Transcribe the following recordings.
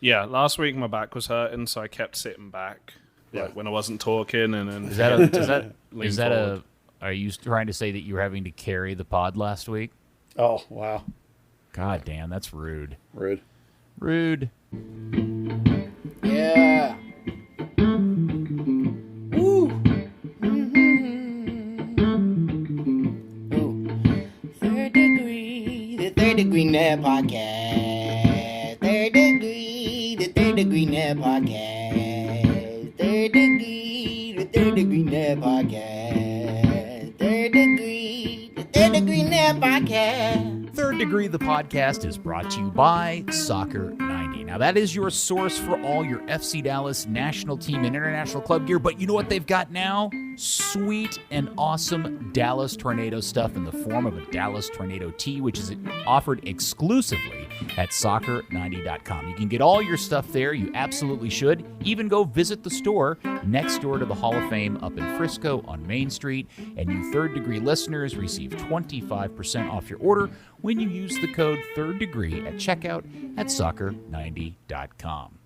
Yeah, last week my back was hurting, so I kept sitting back, like when I wasn't talking, and then is that a? Are you trying to say that you were having to carry the pod last week? Oh, wow. God damn, that's rude. Rude. Yeah. Woo. Ooh. Third Degree, the Third Degree Net Podcast. Third Degree, the Third Degree Net Podcast. Third Degree, the Third Degree Net Podcast. Third Degree, the Third Degree Net Podcast. Third Degree, the podcast, is brought to you by Soccer 90. Now, that is your source for all your FC Dallas national team and international club gear, but you know what they've got now? Sweet and awesome Dallas Tornado stuff in the form of a Dallas Tornado tee, which is offered exclusively at soccer90.com. You can get all your stuff there. You absolutely should. Even go visit the store next door to the Hall of Fame up in Frisco on Main Street. And you Third Degree listeners receive 25% off your order when you use the code Third Degree at checkout at soccer90.com.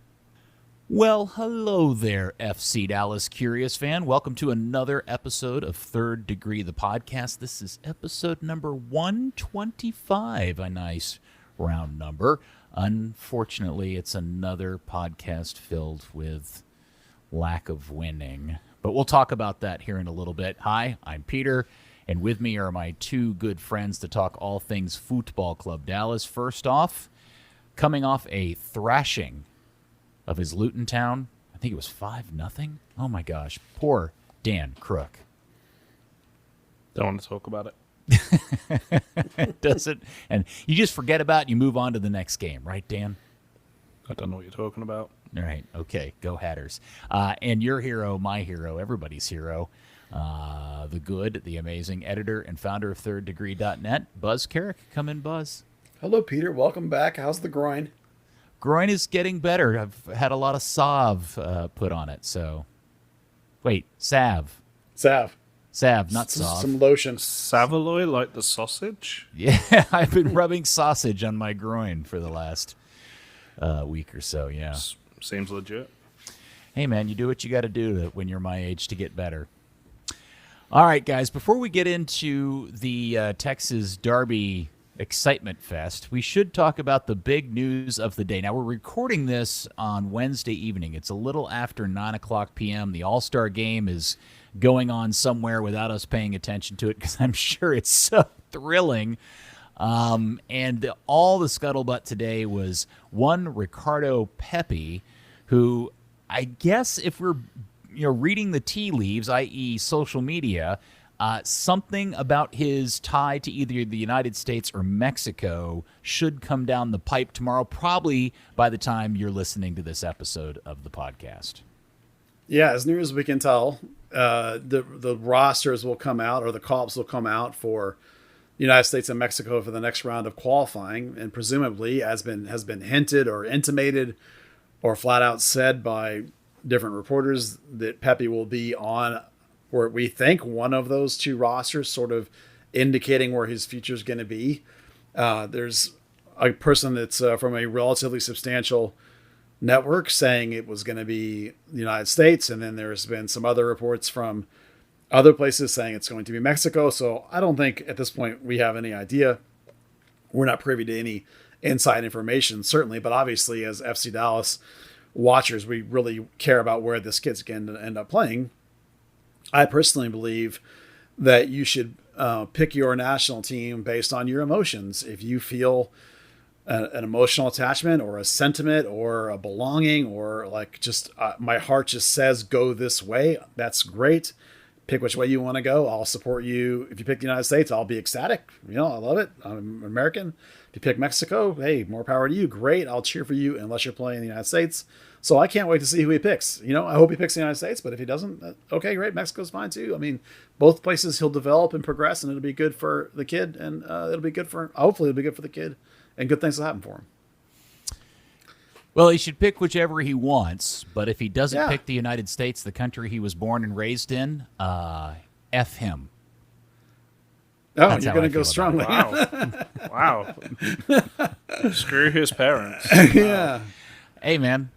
Well, hello there, FC Dallas Curious fan. Welcome to another episode of Third Degree, the podcast. This is episode number 125, a nice round number. Unfortunately, it's another podcast filled with lack of winning, but we'll talk about that here in a little bit. Hi, I'm Peter, and with me are my two good friends to talk all things Football Club Dallas. First off, coming off a thrashing of his Luton Town. I think it was 5-0. Oh my gosh. Poor Dan Crook. Don't want to talk about it. Does it? And you just forget about it, you move on to the next game, right, Dan? I don't know what you're talking about. All right. Okay. Go Hatters. And your hero, my hero, everybody's hero, the good, the amazing editor and founder of ThirdDegree.net, Buzz Carrick. Come in, Buzz. Hello, Peter. Welcome back. How's the groin? Groin is getting better. I've had a lot of salve put on it. So, wait, salve, not salve. Some lotion. Saveloy, like the sausage? Yeah, I've been rubbing sausage on my groin for the last week or so. Yeah, Seems legit. Hey, man, you do what you got to do when you're my age to get better. All right, guys, before we get into the Texas Derby Excitement Fest, we should talk about the big news of the day. Now, we're recording this on Wednesday evening. It's a little after 9 o'clock p.m. The All-Star Game is going on somewhere without us paying attention to it because I'm sure it's so thrilling. And all the scuttlebutt today was one Ricardo Pepi, who I guess if we're reading the tea leaves, i.e. social media, something about his tie to either the United States or Mexico should come down the pipe tomorrow, probably by the time you're listening to this episode of the podcast. Yeah, as near as we can tell, the rosters will come out, or the call-ups will come out for the United States and Mexico for the next round of qualifying, and presumably has been hinted or intimated or flat out said by different reporters that Pepi will be on, or we think one of those two rosters, sort of indicating where his future is going to be. There's a person that's from a relatively substantial network saying it was going to be the United States. And then there's been some other reports from other places saying it's going to be Mexico. So I don't think at this point we have any idea. We're not privy to any inside information, certainly, but obviously as FC Dallas watchers, we really care about where this kid's going to end up playing. I personally believe that you should pick your national team based on your emotions. If you feel an emotional attachment or a sentiment or a belonging, or like just my heart just says go this way, that's great. Pick which way you want to go. I'll support you. If you pick the United States, I'll be ecstatic. I love it. I'm American. If you pick Mexico, hey, more power to you. Great. I'll cheer for you unless you're playing the United States. So I can't wait to see who he picks. I hope he picks the United States, but if he doesn't, okay, great. Mexico's fine too. I mean, both places he'll develop and progress, and it'll be good for the kid, and hopefully it'll be good for the kid, and good things will happen for him. Well, he should pick whichever he wants, but if he doesn't pick the United States, the country he was born and raised in, F him. Oh, that's you're going to go strongly. Wow. Screw his parents. Yeah. Hey, man.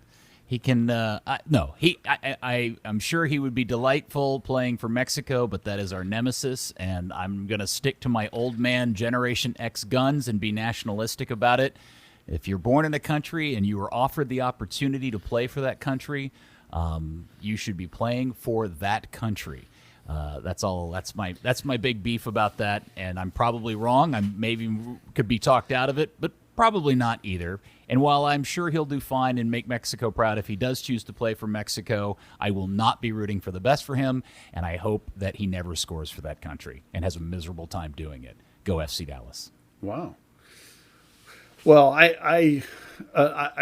He can. I'm sure he would be delightful playing for Mexico, but that is our nemesis, and I'm gonna stick to my old man Generation X guns and be nationalistic about it. If you're born in a country and you were offered the opportunity to play for that country, you should be playing for that country. That's all. That's my big beef about that, and I'm probably wrong. I maybe could be talked out of it, but probably not either. And while I'm sure he'll do fine and make Mexico proud if he does choose to play for Mexico, I will not be rooting for the best for him, and I hope that he never scores for that country and has a miserable time doing it. Go FC Dallas. Wow. Well, I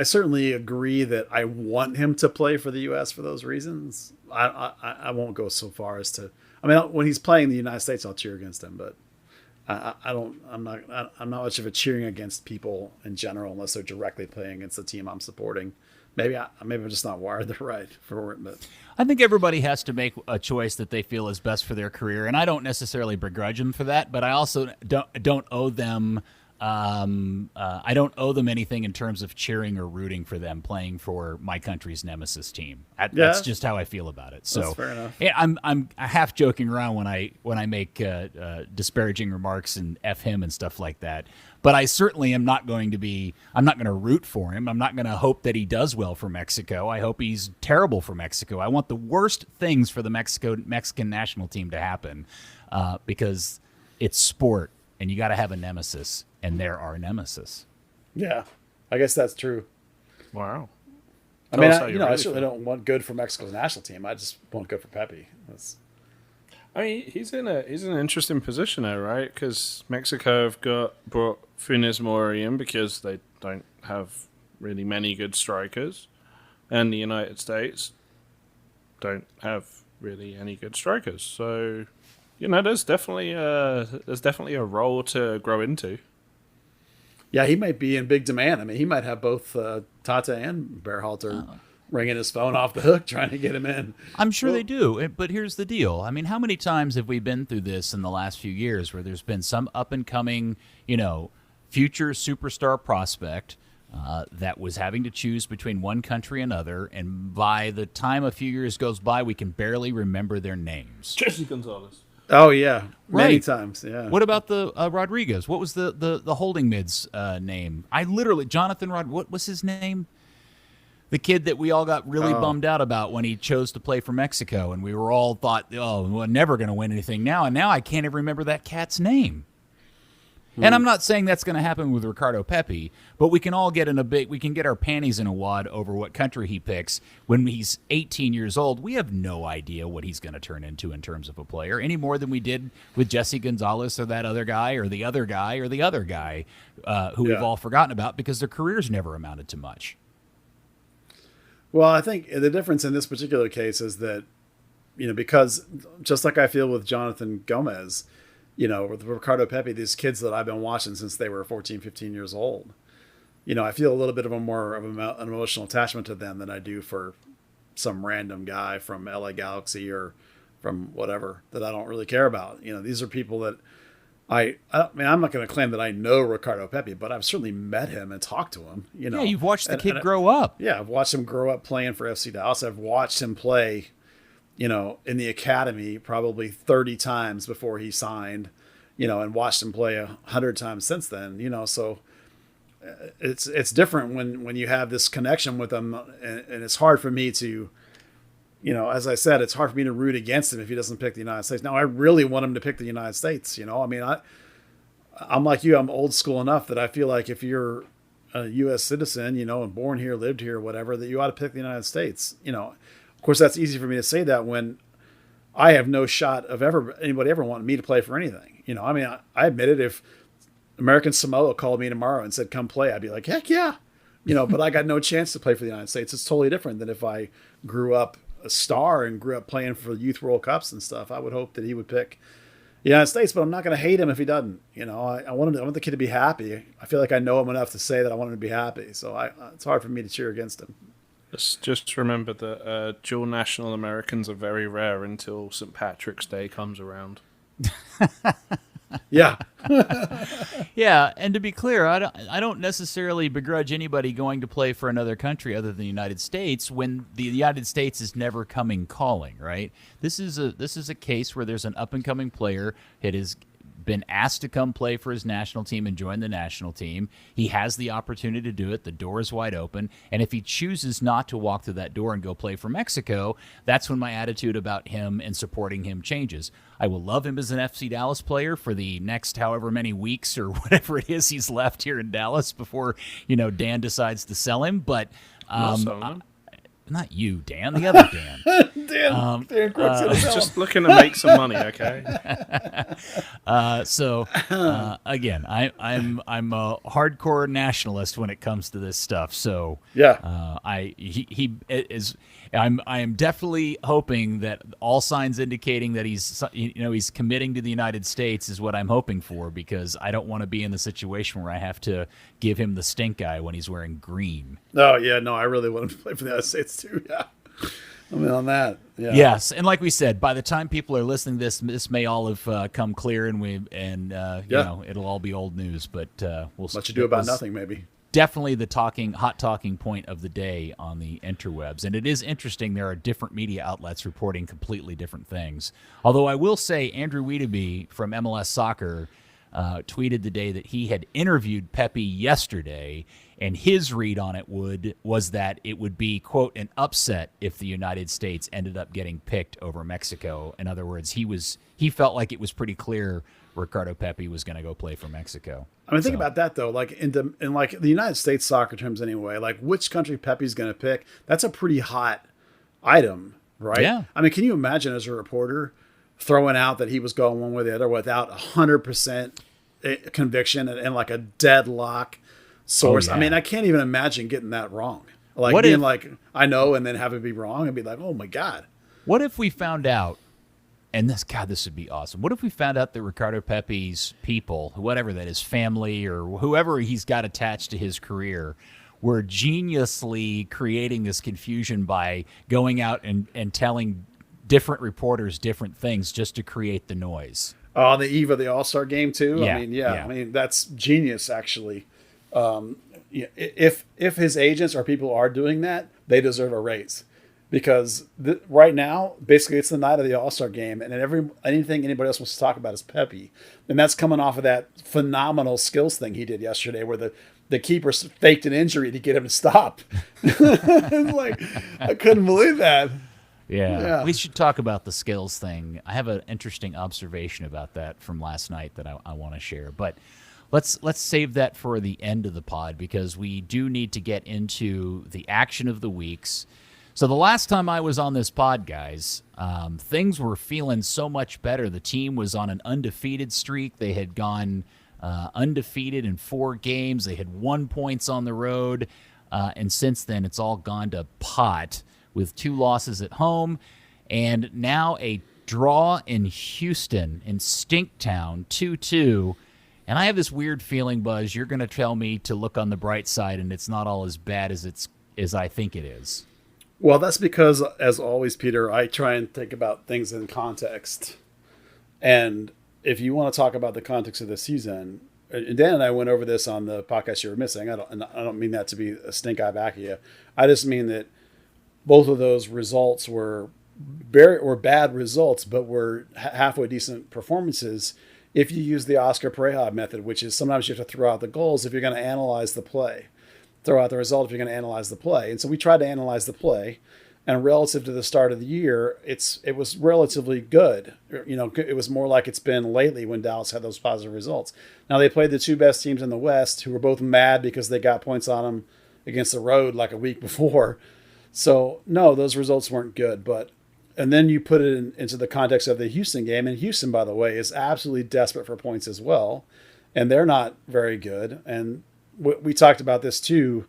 certainly agree that I want him to play for the U.S. for those reasons. I won't go so far as to. I mean, when he's playing the United States, I'll cheer against him, but I'm not much of a cheering against people in general unless they're directly playing against the team I'm supporting. Maybe I'm just not wired the right for it. But I think everybody has to make a choice that they feel is best for their career, and I don't necessarily begrudge them for that. But I also don't owe them. I don't owe them anything in terms of cheering or rooting for them playing for my country's nemesis team. That's just how I feel about it. So that's fair enough. Yeah, I'm half joking around when I make disparaging remarks and F him and stuff like that. But I certainly am not going to be. I'm not going to root for him. I'm not going to hope that he does well for Mexico. I hope he's terrible for Mexico. I want the worst things for the Mexican national team to happen because it's sport, and you got to have a nemesis. And they're our nemesis. Yeah, I guess that's true. Wow. I mean, I certainly don't want good for Mexico's national team. I just want good for Pepi. I mean, he's in an interesting position there, right? Because Mexico have brought Funes Mori in because they don't have really many good strikers, and the United States don't have really any good strikers. So, there's definitely a role to grow into. Yeah, he might be in big demand. I mean, he might have both Tata and Berhalter ringing his phone off the hook trying to get him in. I'm sure they do, but here's the deal. I mean, how many times have we been through this in the last few years where there's been some up-and-coming, future superstar prospect that was having to choose between one country and another, and by the time a few years goes by, we can barely remember their names. Jesse Gonzalez. Oh, yeah. Many Right. times, yeah. What about the Rodriguez? What was the holding mid's name? Jonathan what was his name? The kid that we all got really bummed out about when he chose to play for Mexico, and we were all thought, we're never going to win anything now. And now I can't even remember that cat's name. And I'm not saying that's going to happen with Ricardo Pepi, but we can all get we can get our panties in a wad over what country he picks when he's 18 years old. We have no idea what he's going to turn into in terms of a player any more than we did with Jesse Gonzalez or that other guy or the other guy or the other guy who we've all forgotten about because their careers never amounted to much. Well, I think the difference in this particular case is that, because just like I feel with Jonathan Gomez, with Ricardo Pepi, these kids that I've been watching since they were 14, 15 years old, I feel a little bit of an emotional attachment to them than I do for some random guy from LA Galaxy or from whatever that I don't really care about. These are people that I mean, I'm not going to claim that I know Ricardo Pepi, but I've certainly met him and talked to him. Yeah, you've watched the kid grow up. Yeah, I've watched him grow up playing for FC Dallas. I've watched him play in the academy probably 30 times before he signed, and watched him play 100 times since then, so it's different when you have this connection with him, and it's hard for me to, as I said, it's hard for me to root against him if he doesn't pick the United States. Now, I really want him to pick the United States, I mean, I'm like you, I'm old school enough that I feel like if you're a U.S. citizen, and born here, lived here, whatever, that you ought to pick the United States, Of course, that's easy for me to say that when I have no shot of anybody ever wanting me to play for anything. I mean, I admit it. If American Samoa called me tomorrow and said, come play, I'd be like, heck yeah. But I got no chance to play for the United States. It's totally different than if I grew up a star and grew up playing for Youth World Cups and stuff. I would hope that he would pick the United States, but I'm not going to hate him if he doesn't. I want the kid to be happy. I feel like I know him enough to say that I want him to be happy. So it's hard for me to cheer against him. Just remember that dual national Americans are very rare until St. Patrick's Day comes around. Yeah. Yeah, and to be clear, I don't necessarily begrudge anybody going to play for another country other than the United States when the United States is never coming calling, right? This is a case where there's an up and coming player. It has been asked to come play for his national team and join the national team. He has the opportunity to do it. The door is wide open. And if he chooses not to walk through that door and go play for Mexico, that's when my attitude about him and supporting him changes. I will love him as an FC Dallas player for the next however many weeks or whatever it is he's left here in Dallas before, Dan decides to sell him. But not you, Dan, the other Dan. Dan Quirk's gonna sell Just looking to make some money, okay? Again, I'm a hardcore nationalist when it comes to this stuff. So Yeah. I am definitely hoping that all signs indicating that he's committing to the United States is what I'm hoping for, because I don't want to be in the situation where I have to give him the stink eye when he's wearing green. Oh, yeah. No, I really want him to play for the United States too. Yeah. I'm in on that. Yeah. Yes, and like we said, by the time people are listening to this may all have come clear, and it'll all be old news. But we'll Much ado about nothing, maybe. Definitely the hot talking point of the day on the interwebs. And it is interesting, there are different media outlets reporting completely different things. Although I will say Andrew Weedeby from MLS Soccer tweeted the day that he had interviewed Pepi yesterday, and his read on it was that it would be, quote, an upset if the United States ended up getting picked over Mexico. In other words, he felt like it was pretty clear Ricardo Pepi was going to go play for Mexico. I mean, think about that though. Like in like the United States soccer terms, anyway. Like which country Pepe's going to pick? That's a pretty hot item, right? Yeah. I mean, can you imagine as a reporter throwing out that he was going one way or the other without 100% conviction and like a deadlock source? Oh, yeah. I mean, I can't even imagine getting that wrong. Like What being if- like, I know, and then having it be wrong and be like, oh my God. What if we found out, and this would be awesome. What if we found out that Ricardo Pepi's people, whatever that is, family or whoever he's got attached to his career, were geniusly creating this confusion by going out and telling different reporters different things just to create the noise? On the eve of the All-Star game too. Yeah, I mean, yeah. I mean, that's genius actually. If his agents or people are doing that, they deserve a raise, because right now, basically, it's the night of the All-Star game, and anything anybody else wants to talk about is Pepi, and that's coming off of that phenomenal skills thing he did yesterday, where the keeper faked an injury to get him to stop. It's like, I couldn't believe that. Yeah. We should talk about the skills thing. I have an interesting observation about that from last night that I want to share, but let's save that for the end of the pod, because we do need to get into the action of the weeks. So the last time I was on this pod, guys, things were feeling so much better. The team was on an undefeated streak. They had gone undefeated in 4 games. They had 1 point on the road. And since then, it's all gone to pot with 2 losses at home. And now a draw in Houston, in Stinktown, 2-2. And I have this weird feeling, Buzz, you're going to tell me to look on the bright side, and it's not all as bad as I think it is. Well, that's because, as always, Peter, I try and think about things in context. And if you want to talk about the context of the season, and Dan and I went over this on the podcast you were missing. I don't mean that to be a stink eye back at you. I just mean that both of those results were bad results, but were halfway decent performances if you use the Oscar Pereja method, which is sometimes you have to throw out the goals if you're going to analyze the play. Throw out the result if you're going to analyze the play. And so we tried to analyze the play, and relative to the start of the year, it was relatively good. It was more like it's been lately when Dallas had those positive results. Now, they played the 2 best teams in the West, who were both mad because they got points on them against the road like a week before. So no, those results weren't good. And then you put it into the context of the Houston game, and Houston, by the way, is absolutely desperate for points as well, and they're not very good. And we talked about this too.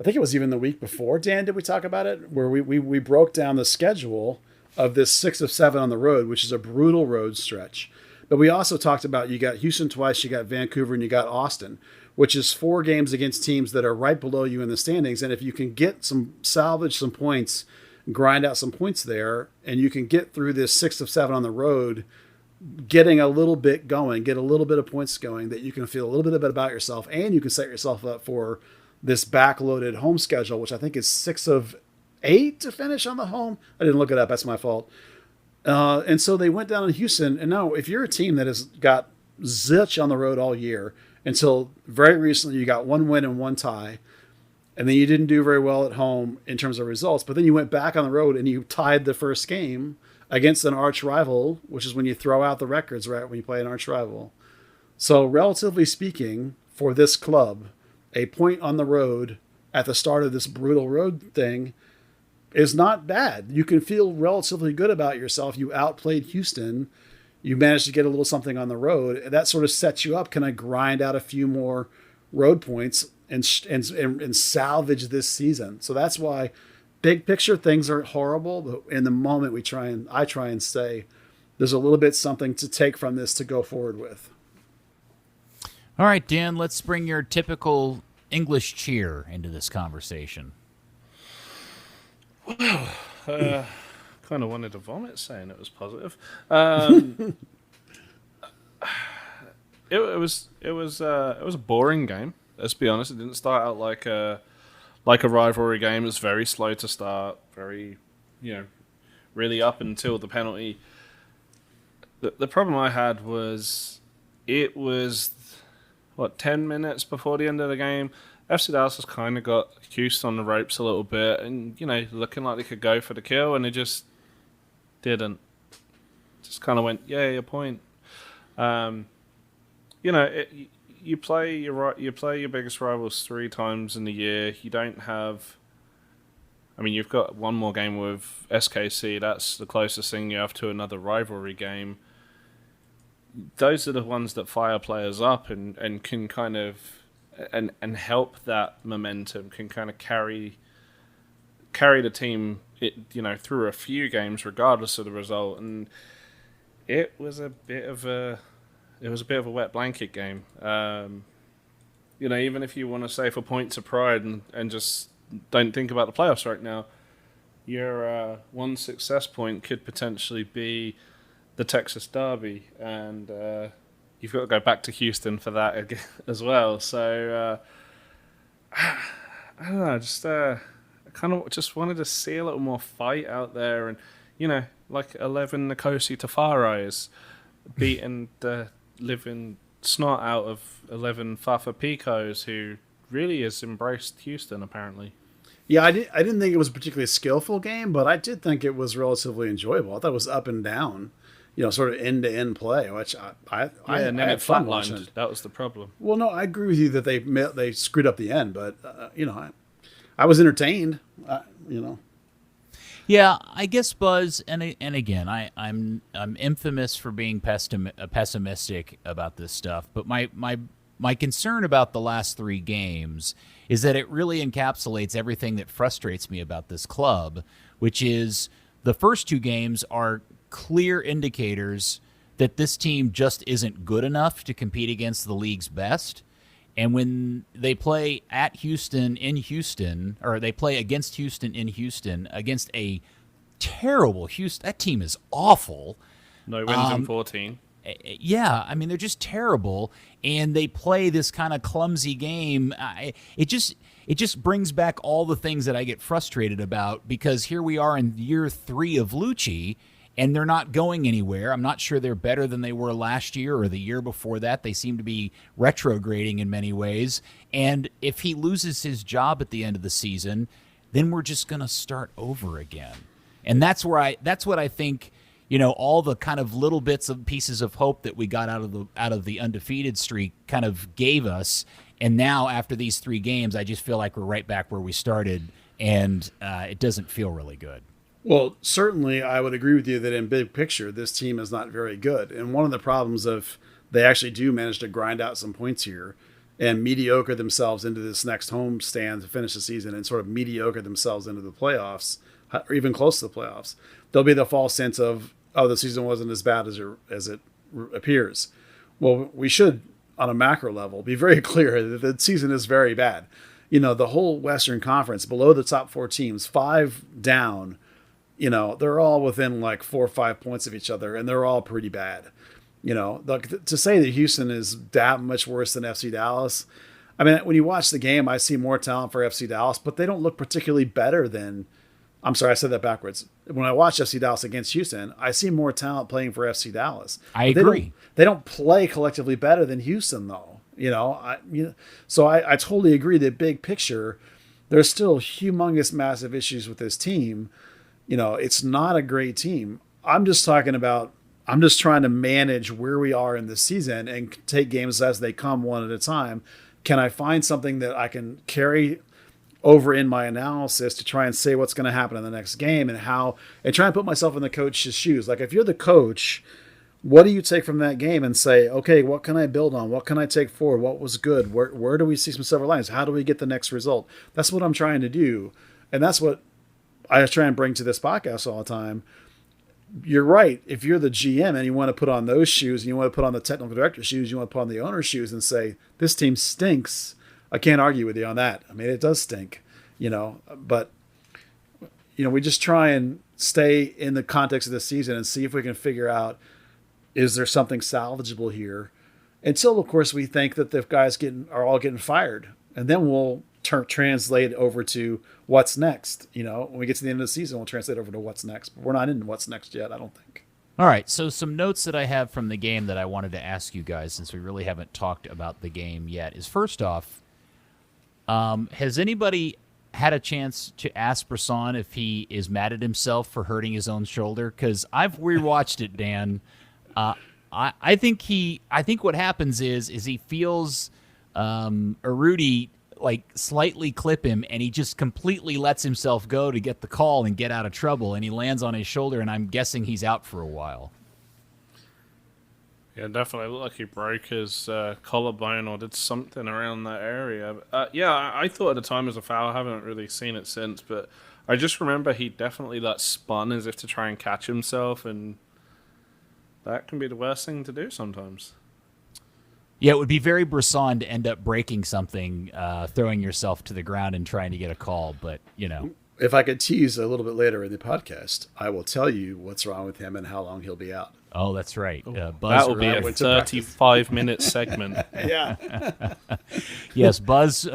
I think it was even the week before. Dan, did we talk about it? Where we broke down the schedule of this 6 of 7 on the road, which is a brutal road stretch. But we also talked about, you got Houston twice, you got Vancouver, and you got Austin, which is 4 games against teams that are right below you in the standings. And if you can salvage some points, grind out some points there, and you can get through this 6 of 7 on the road, getting a little bit going, get a little bit of points going, that you can feel a little bit about yourself, and you can set yourself up for this backloaded home schedule, which I think is 6 of 8 to finish on the home. I didn't look it up. That's my fault. And so they went down in Houston. And now if you're a team that has got zilch on the road all year, until very recently you got 1 win and 1 tie, and then you didn't do very well at home in terms of results, but then you went back on the road and you tied the first game against an arch rival, which is when you throw out the records, right, when you play an arch rival. So relatively speaking, for this club, a point on the road at the start of this brutal road thing is not bad. You can feel relatively good about yourself. You outplayed Houston. You managed to get a little something on the road. That sort of sets you up. Can I grind out a few more road points and salvage this season? So that's why big picture things are horrible. But in the moment, I try and say there's a little bit something to take from this to go forward with. All right, Dan, let's bring your typical English cheer into this conversation. Kind of wanted to vomit saying it was positive. It was a boring game. Let's be honest. It didn't start out like a rivalry game. It was very slow to start. Very, really up until the penalty. The problem I had was it was 10 minutes before the end of the game. FC Dallas has kind of got Houston on the ropes a little bit, and looking like they could go for the kill, and they just didn't. Just kind of went, a point. You play your biggest rivals 3 times in the year. You don't have. I mean, you've got one more game with SKC. That's the closest thing you have to another rivalry game. Those are the ones that fire players up and can kind of and help that momentum, can kind of carry the team through a few games regardless of the result. And it was a bit of a wet blanket game. Even if you want to say for points of pride and just don't think about the playoffs right now, your one success point could potentially be the Texas Derby, and you've got to go back to Houston for that again as well. So I don't know, I kind of just wanted to see a little more fight out there, and like 11 Nkosi Tafari is beating the living snot out of 11 Fafa Picos, who really has embraced Houston apparently. Yeah, I didn't think it was a particularly skillful game, but I did think it was relatively enjoyable. I thought it was up and down, sort of end-to-end play, which I and then had it fun watching. flatlined. That was the problem. Well, no, I agree with you that they screwed up the end, but I was entertained. Yeah, I guess, Buzz, and again, I'm infamous for being pessimistic about this stuff, but my concern about the last 3 games is that it really encapsulates everything that frustrates me about this club, which is the first 2 games are clear indicators that this team just isn't good enough to compete against the league's best. And when they play at Houston in Houston, or they play against Houston in Houston, against a terrible Houston, that team is awful. No wins in 14. Yeah, I mean, they're just terrible, and they play this kind of clumsy game. It just brings back all the things that I get frustrated about, because here we are in year 3 of Lucci, and they're not going anywhere. I'm not sure they're better than they were last year or the year before that. They seem to be retrograding in many ways. And if he loses his job at the end of the season, then we're just going to start over again. And that's what I think, all the kind of little bits of pieces of hope that we got out of the undefeated streak kind of gave us. And now after these 3 games, I just feel like we're right back where we started, and it doesn't feel really good. Well, certainly I would agree with you that in big picture, this team is not very good. And one of the problems of they actually do manage to grind out some points here and mediocre themselves into this next home stand to finish the season, and sort of mediocre themselves into the playoffs, or even close to the playoffs, there'll be the false sense of, the season wasn't as bad as it appears. Well, we should, on a macro level, be very clear that the season is very bad. The whole Western Conference, below the top 4 teams, 5 down, they're all within like 4 or 5 points of each other, and they're all pretty bad. To say that Houston is that much worse than FC Dallas. I mean, when you watch the game, I see more talent for FC Dallas, but they don't look particularly better than. I'm sorry, I said that backwards. When I watch FC Dallas against Houston, I see more talent playing for FC Dallas. I agree. They don't play collectively better than Houston, though. So I totally agree that big picture, there's still humongous, massive issues with this team. It's not a great team. I'm just trying to manage where we are in the season and take games as they come one at a time. Can I find something that I can carry over in my analysis to try and say what's going to happen in the next game and try and put myself in the coach's shoes? Like, if you're the coach, what do you take from that game and say, okay, what can I build on? What can I take forward? What was good? Where do we see some silver linings? How do we get the next result? That's what I'm trying to do. And that's what I try and bring to this podcast all the time. You're right. If you're the GM and you want to put on those shoes and you want to put on the technical director's shoes, you want to put on the owner's shoes and say, this team stinks. I can't argue with you on that. I mean, it does stink, but we just try and stay in the context of the season and see if we can figure out, is there something salvageable here? Until, of course, we think that the guys are all getting fired, and then we'll translate over to what's next. When we get to the end of the season, we'll translate over to what's next. But we're not in what's next yet, I don't think. All right, so some notes that I have from the game that I wanted to ask you guys, since we really haven't talked about the game yet, is first off, has anybody had a chance to ask Brisson if he is mad at himself for hurting his own shoulder? Because I've rewatched it, Dan. I think what happens is he feels Urruti slightly clip him, and he just completely lets himself go to get the call and get out of trouble, and he lands on his shoulder, and I'm guessing he's out for a while. Yeah, definitely. It looked like he broke his collarbone or did something around that area. I thought at the time it was a foul. I haven't really seen it since, but I just remember he definitely spun as if to try and catch himself, and that can be the worst thing to do sometimes. Yeah, it would be very Brisson to end up breaking something, throwing yourself to the ground and trying to get a call, but, If I could tease a little bit later in the podcast, I will tell you what's wrong with him and how long he'll be out. Oh, that's right. Buzz that will be a 35-minute segment. Yeah. Yes, Buzz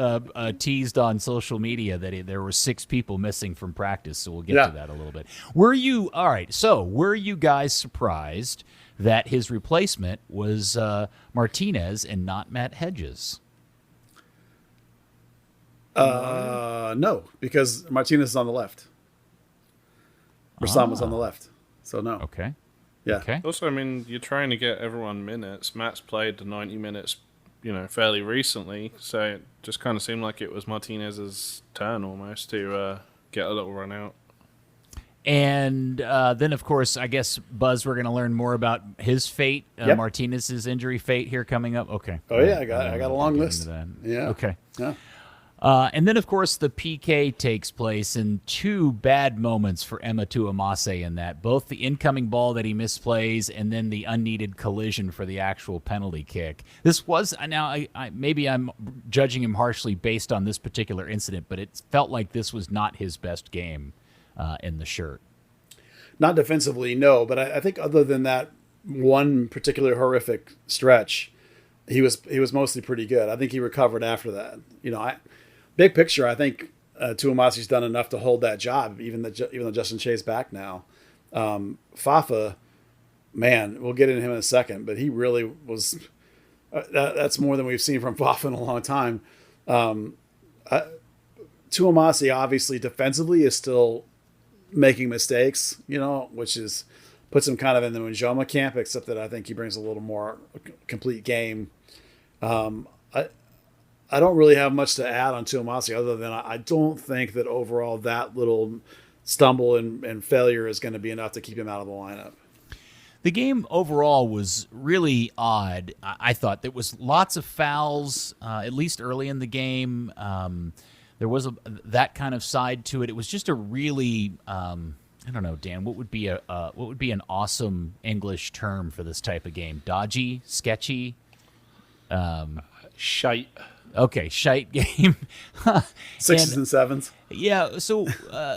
teased on social media that there were 6 people missing from practice, so we'll get to that a little bit. Were you guys surprised that his replacement was Martinez and not Matt Hedges? No, because Martinez is on the left. Brisson was on the left, so no. Okay. Yeah. Okay. Also, I mean, you're trying to get everyone minutes. Matt's played the 90 minutes, fairly recently, so it just kind of seemed like it was Martinez's turn almost to get a little run out. And then, of course, I guess, Buzz, we're going to learn more about his fate, Martinez's injury fate here coming up. Okay. Oh, yeah, I got a long list. Yeah. Okay. Yeah. And then, of course, the PK takes place, and 2 bad moments for Emma Tuamase in that. Both the incoming ball that he misplays and then the unneeded collision for the actual penalty kick. This was, now, maybe I'm judging him harshly based on this particular incident, but it felt like this was not his best game in the shirt. Not defensively, no, but I think other than that one particular horrific stretch, he was mostly pretty good. I think he recovered after that. Big picture, I think Tuamase's done enough to hold that job, even though Justin Che's back now. Fafa, man, we'll get into him in a second, but he really was. That's more than we've seen from Fafa in a long time. Tuamase obviously defensively is still making mistakes, which puts him kind of in the Njoma camp, except that I think he brings a little more complete game. I don't really have much to add on Tuamase other than I don't think that overall that little stumble and failure is going to be enough to keep him out of the lineup. The game overall was really odd. I thought there was lots of fouls, at least early in the game. There was that kind of side to it. It was just a really, I don't know, Dan. What would be an awesome English term for this type of game? Dodgy, sketchy, Shite. Okay, shite game. Sixes and sevens. Yeah. So,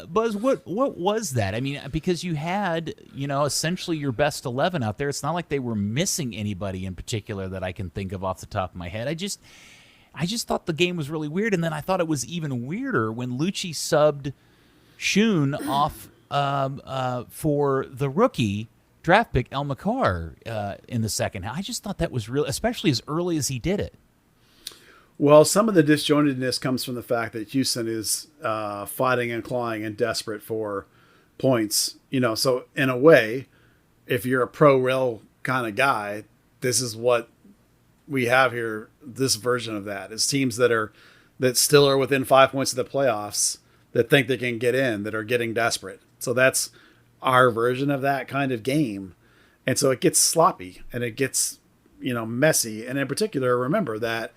Buzz, what was that? I mean, because you had, essentially your best 11 out there. It's not like they were missing anybody in particular that I can think of off the top of my head. I just thought the game was really weird, and then I thought it was even weirder when Lucci subbed Shun off for the rookie draft pick El Makar in the second half. I just thought that was real, especially as early as he did it. Well, some of the disjointedness comes from the fact that Houston is fighting and clawing and desperate for points. So in a way, if you're a pro-rail kind of guy, this is what we have here. This version of that is teams that still are within 5 points of the playoffs, that think they can get in, that are getting desperate. So that's our version of that kind of game. And so it gets sloppy and it gets, messy. And in particular, remember that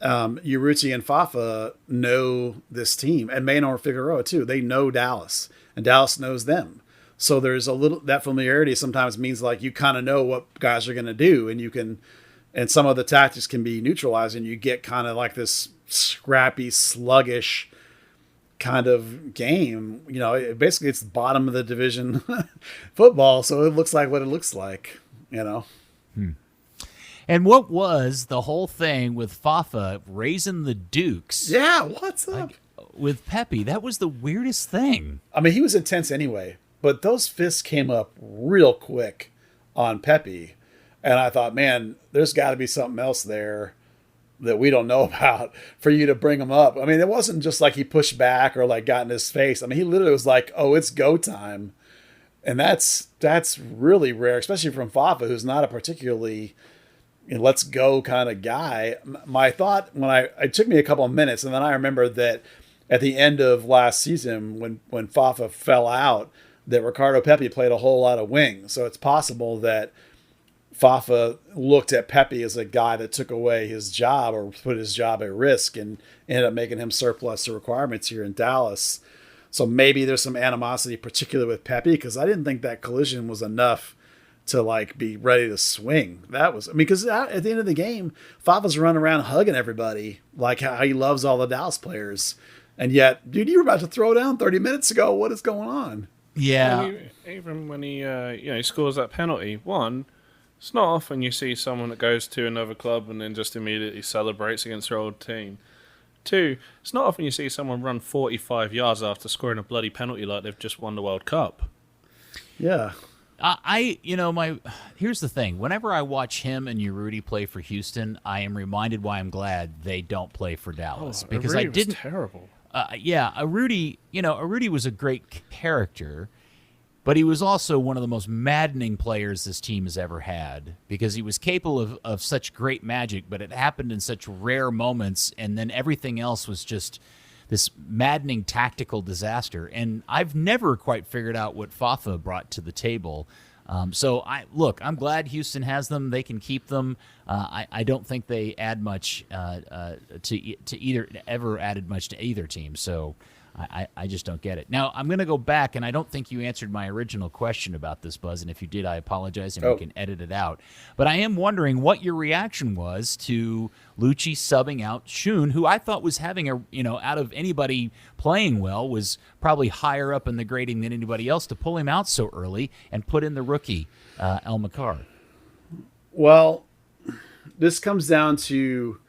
Urruti and Fafa know this team, and Maynor Figueroa too. They know Dallas, and Dallas knows them. So there's a little, that familiarity sometimes means like you kind of know what guys are going to do, and some of the tactics can be neutralized, and you get kind of like this scrappy, sluggish kind of game. Basically it's the bottom of the division football, so it looks like what it looks like. And what was the whole thing with Fafa raising the Dukes? Yeah, what's up? With Pepi, that was the weirdest thing. I mean, he was intense anyway, but those fists came up real quick on Pepi. And I thought, man, there's got to be something else there that we don't know about for you to bring him up. I mean, it wasn't just like he pushed back or like got in his face. I mean, he literally was like, oh, it's go time. And that's really rare, especially from Fafa, who's not a particularly let's go kind of guy. My thought it took me a couple of minutes, and then I remembered that at the end of last season when Fafa fell out, that Ricardo Pepi played a whole lot of wing. So it's possible that Fafa looked at Pepi as a guy that took away his job or put his job at risk and ended up making him surplus to requirements here in Dallas. So maybe there's some animosity, particularly with Pepi, because I didn't think that collision was enough to like be ready to swing. Because at the end of the game, Fafa's running around hugging everybody, like how he loves all the Dallas players. And yet, dude, you were about to throw down 30 minutes ago. What is going on? Yeah. Even when he scores that penalty, it's not often you see someone that goes to another club and then just immediately celebrates against their old team. 2, it's not often you see someone run 45 yards after scoring a bloody penalty like they've just won the World Cup. Yeah. Here's the thing. Whenever I watch him and Urruti play for Houston, I am reminded why I'm glad they don't play for Dallas, because I didn't. Was terrible. Urruti was a great character, but he was also one of the most maddening players this team has ever had, because he was capable of such great magic, but it happened in such rare moments, and then everything else was just this maddening tactical disaster. And I've never quite figured out what Fafa brought to the table. I'm glad Houston has them. They can keep them. I don't think they add much ever added much to either team. So I just don't get it. Now, I'm going to go back, and I don't think you answered my original question about this, Buzz, and if you did, I apologize, and we can edit it out. But I am wondering what your reaction was to Lucci subbing out Shun, who I thought was having out of anybody playing well, was probably higher up in the grading than anybody else, to pull him out so early and put in the rookie, El Makar. Well, this comes down to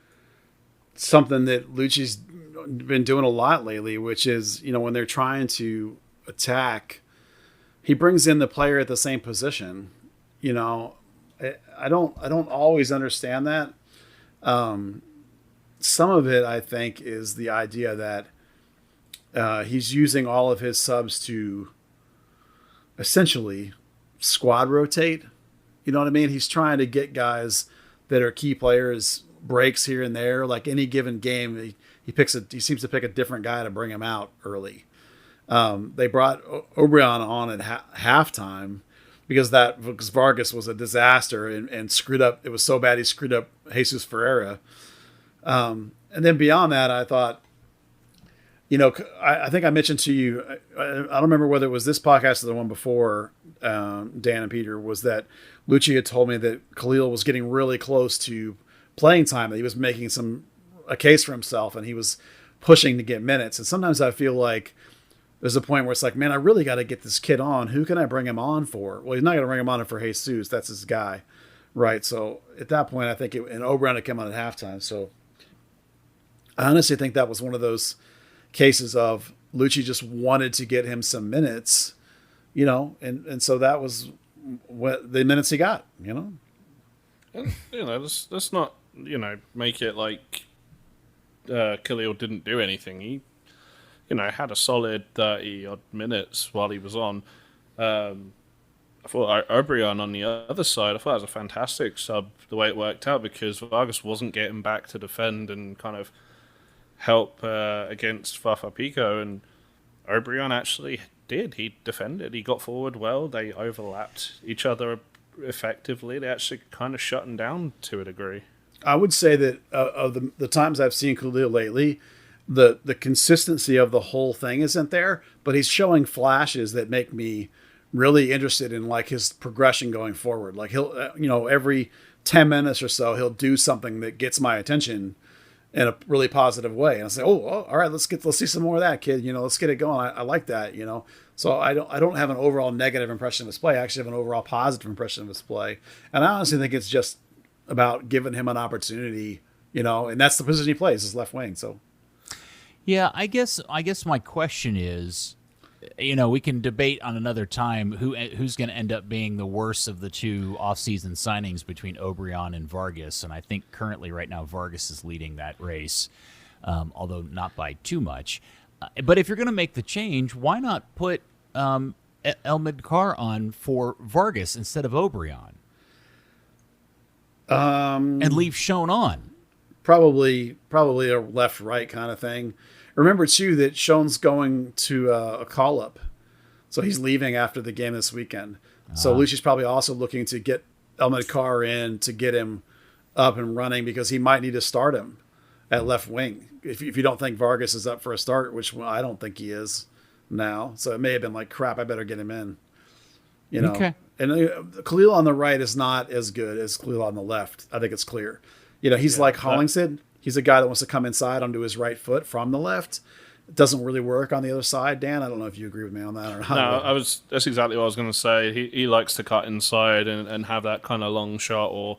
something that Lucci's been doing a lot lately, which is, when they're trying to attack, he brings in the player at the same position. I don't always understand that. Some of it, I think, is the idea that he's using all of his subs to essentially squad rotate. You know what I mean? He's trying to get guys that are key players breaks here and there. Like any given game, he seems to pick a different guy to bring him out early. They brought Obrian on at halftime because Vargas was a disaster and screwed up. It was so bad he screwed up Jesus Ferreira. And then beyond that, I thought, I think I mentioned to you, I don't remember whether it was this podcast or the one before, Dan and Peter, was that Lucci had told me that Khalil was getting really close to playing time, that he was making some a case for himself, and he was pushing to get minutes. And sometimes I feel like there's a point where it's like, man, I really got to get this kid on. Who can I bring him on for? Well, he's not going to bring him on for Jesus. That's his guy, right? So at that point, I think and Oberon had come on at halftime. So I honestly think that was one of those cases of Lucci just wanted to get him some minutes, and so that was what the minutes he got, And, let's not, make it like Khalil didn't do anything. He, had a solid 30 odd minutes while he was on. I thought Oberon on the other side, I thought it was a fantastic sub the way it worked out, because Vargas wasn't getting back to defend and kind of help against Fafa Pico, and Oberon actually did. He defended. He got forward well. They overlapped each other effectively. They actually kind of shut him down to a degree. I would say that of the times I've seen Khalil lately, the consistency of the whole thing isn't there, but he's showing flashes that make me really interested in like his progression going forward. Like he'll, every 10 minutes or so, he'll do something that gets my attention in a really positive way. And I say, oh, all right, let's see some more of that, kid. Let's get it going. I like that, So I don't have an overall negative impression of his play. I actually have an overall positive impression of his play. And I honestly think it's just about giving him an opportunity, and that's the position he plays, is left wing. So yeah, I guess my question is, we can debate on another time who's going to end up being the worst of the two offseason signings between Oberon and Vargas, and I think currently right now Vargas is leading that race, although not by too much. But if you're going to make the change, why not put Elmid Carr on for Vargas instead of Oberon? And leave Schoen on. Probably a left-right kind of thing. Remember, too, that Schoen's going to a call-up. So he's leaving after the game this weekend. So Lucci's probably also looking to get Elmid Carr in to get him up and running, because he might need to start him at left wing. If you don't think Vargas is up for a start, which I don't think he is now. So it may have been like, crap, I better get him in. Okay. And Khalil on the right is not as good as Khalil on the left. I think it's clear. He's like Hollingshead. He's a guy that wants to come inside onto his right foot from the left. It doesn't really work on the other side. Dan, I don't know if you agree with me on that or not. No, that's exactly what I was going to say. He likes to cut inside and have that kind of long shot, or,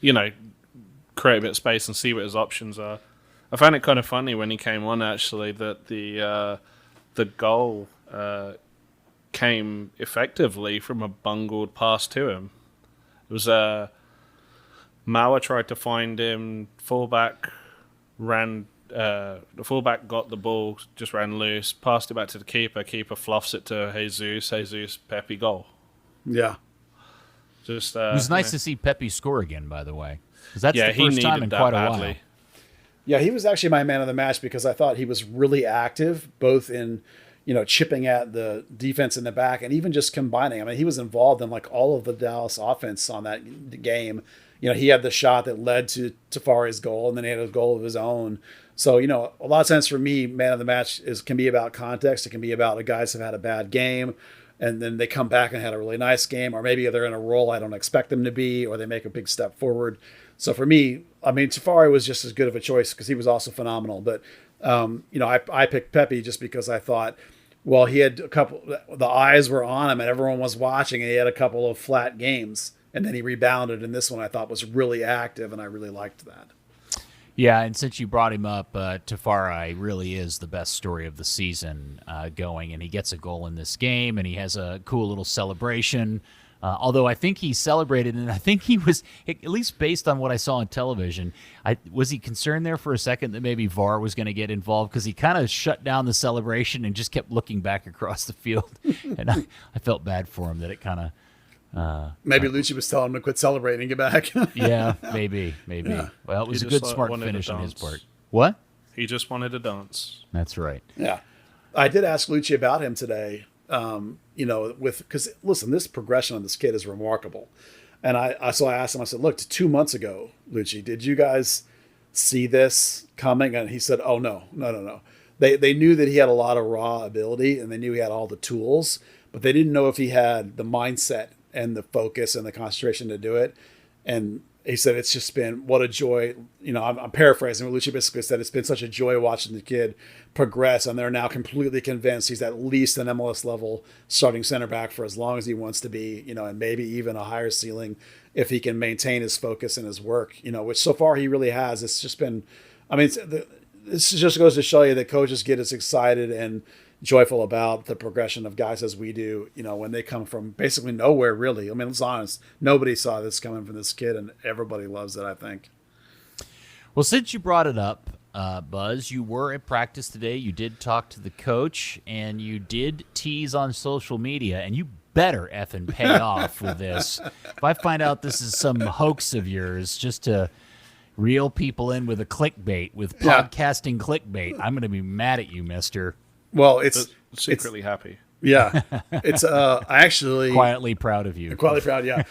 create a bit of space and see what his options are. I found it kind of funny when he came on, actually, that the goal came effectively from a bungled pass to him. It was Mauer tried to find him, fullback ran. The fullback got the ball, just ran loose, passed it back to the keeper. Keeper fluffs it to Jesus, Pepi, goal. Yeah. Just it was nice to see Pepi score again, by the way, because that's the first time in quite a while. Yeah, he was actually my man of the match, because I thought he was really active, both in chipping at the defense in the back and even just combining. I mean, he was involved in like all of the Dallas offense on that game. He had the shot that led to Tafari's goal, and then he had a goal of his own. So, a lot of times for me, man of the match can be about context. It can be about the guys who've had a bad game, and then they come back and had a really nice game, or maybe they're in a role I don't expect them to be, or they make a big step forward. So for me, I mean, Tafari was just as good of a choice because he was also phenomenal. But, I picked Pepi just because I thought, well, he had the eyes were on him and everyone was watching, and he had a couple of flat games. And then he rebounded, and this one I thought was really active, and I really liked that. Yeah, and since you brought him up, Tafari really is the best story of the season going, and he gets a goal in this game, and he has a cool little celebration. Although I think he celebrated, and I think he was, at least based on what I saw on television, was he concerned there for a second that maybe VAR was going to get involved, because he kind of shut down the celebration and just kept looking back across the field, and I felt bad for him that it kind of... maybe Lucci was telling him to quit celebrating and get back. Yeah, maybe. Yeah. Well, it was a good, smart finish on his part. What? He just wanted to dance. That's right. Yeah. I did ask Lucci about him today, because, listen, this progression on this kid is remarkable. And I asked him, I said, look, 2 months ago, Lucci, did you guys see this coming? And he said, oh, no. They knew that he had a lot of raw ability, and they knew he had all the tools, but they didn't know if he had the mindset and the focus and the concentration to do it. And he said it's just been what a joy. I'm paraphrasing, but Lucci basically said it's been such a joy watching the kid progress, and they're now completely convinced he's at least an MLS level starting center back for as long as he wants to be, and maybe even a higher ceiling if he can maintain his focus and his work, which so far he really has. It's just been, this just goes to show you that coaches get as excited and joyful about the progression of guys as we do, when they come from basically nowhere, really. Let's be honest, nobody saw this coming from this kid, and everybody loves it, I think. Well, since you brought it up, Buzz, you were at practice today. You did talk to the coach, and you did tease on social media, and you better effing pay off with this. If I find out this is some hoax of yours just to reel people in with a clickbait, with podcasting clickbait, I'm going to be mad at you, mister. Well, it's secretly happy. Yeah, it's I actually quietly proud of you. Quietly proud, yeah.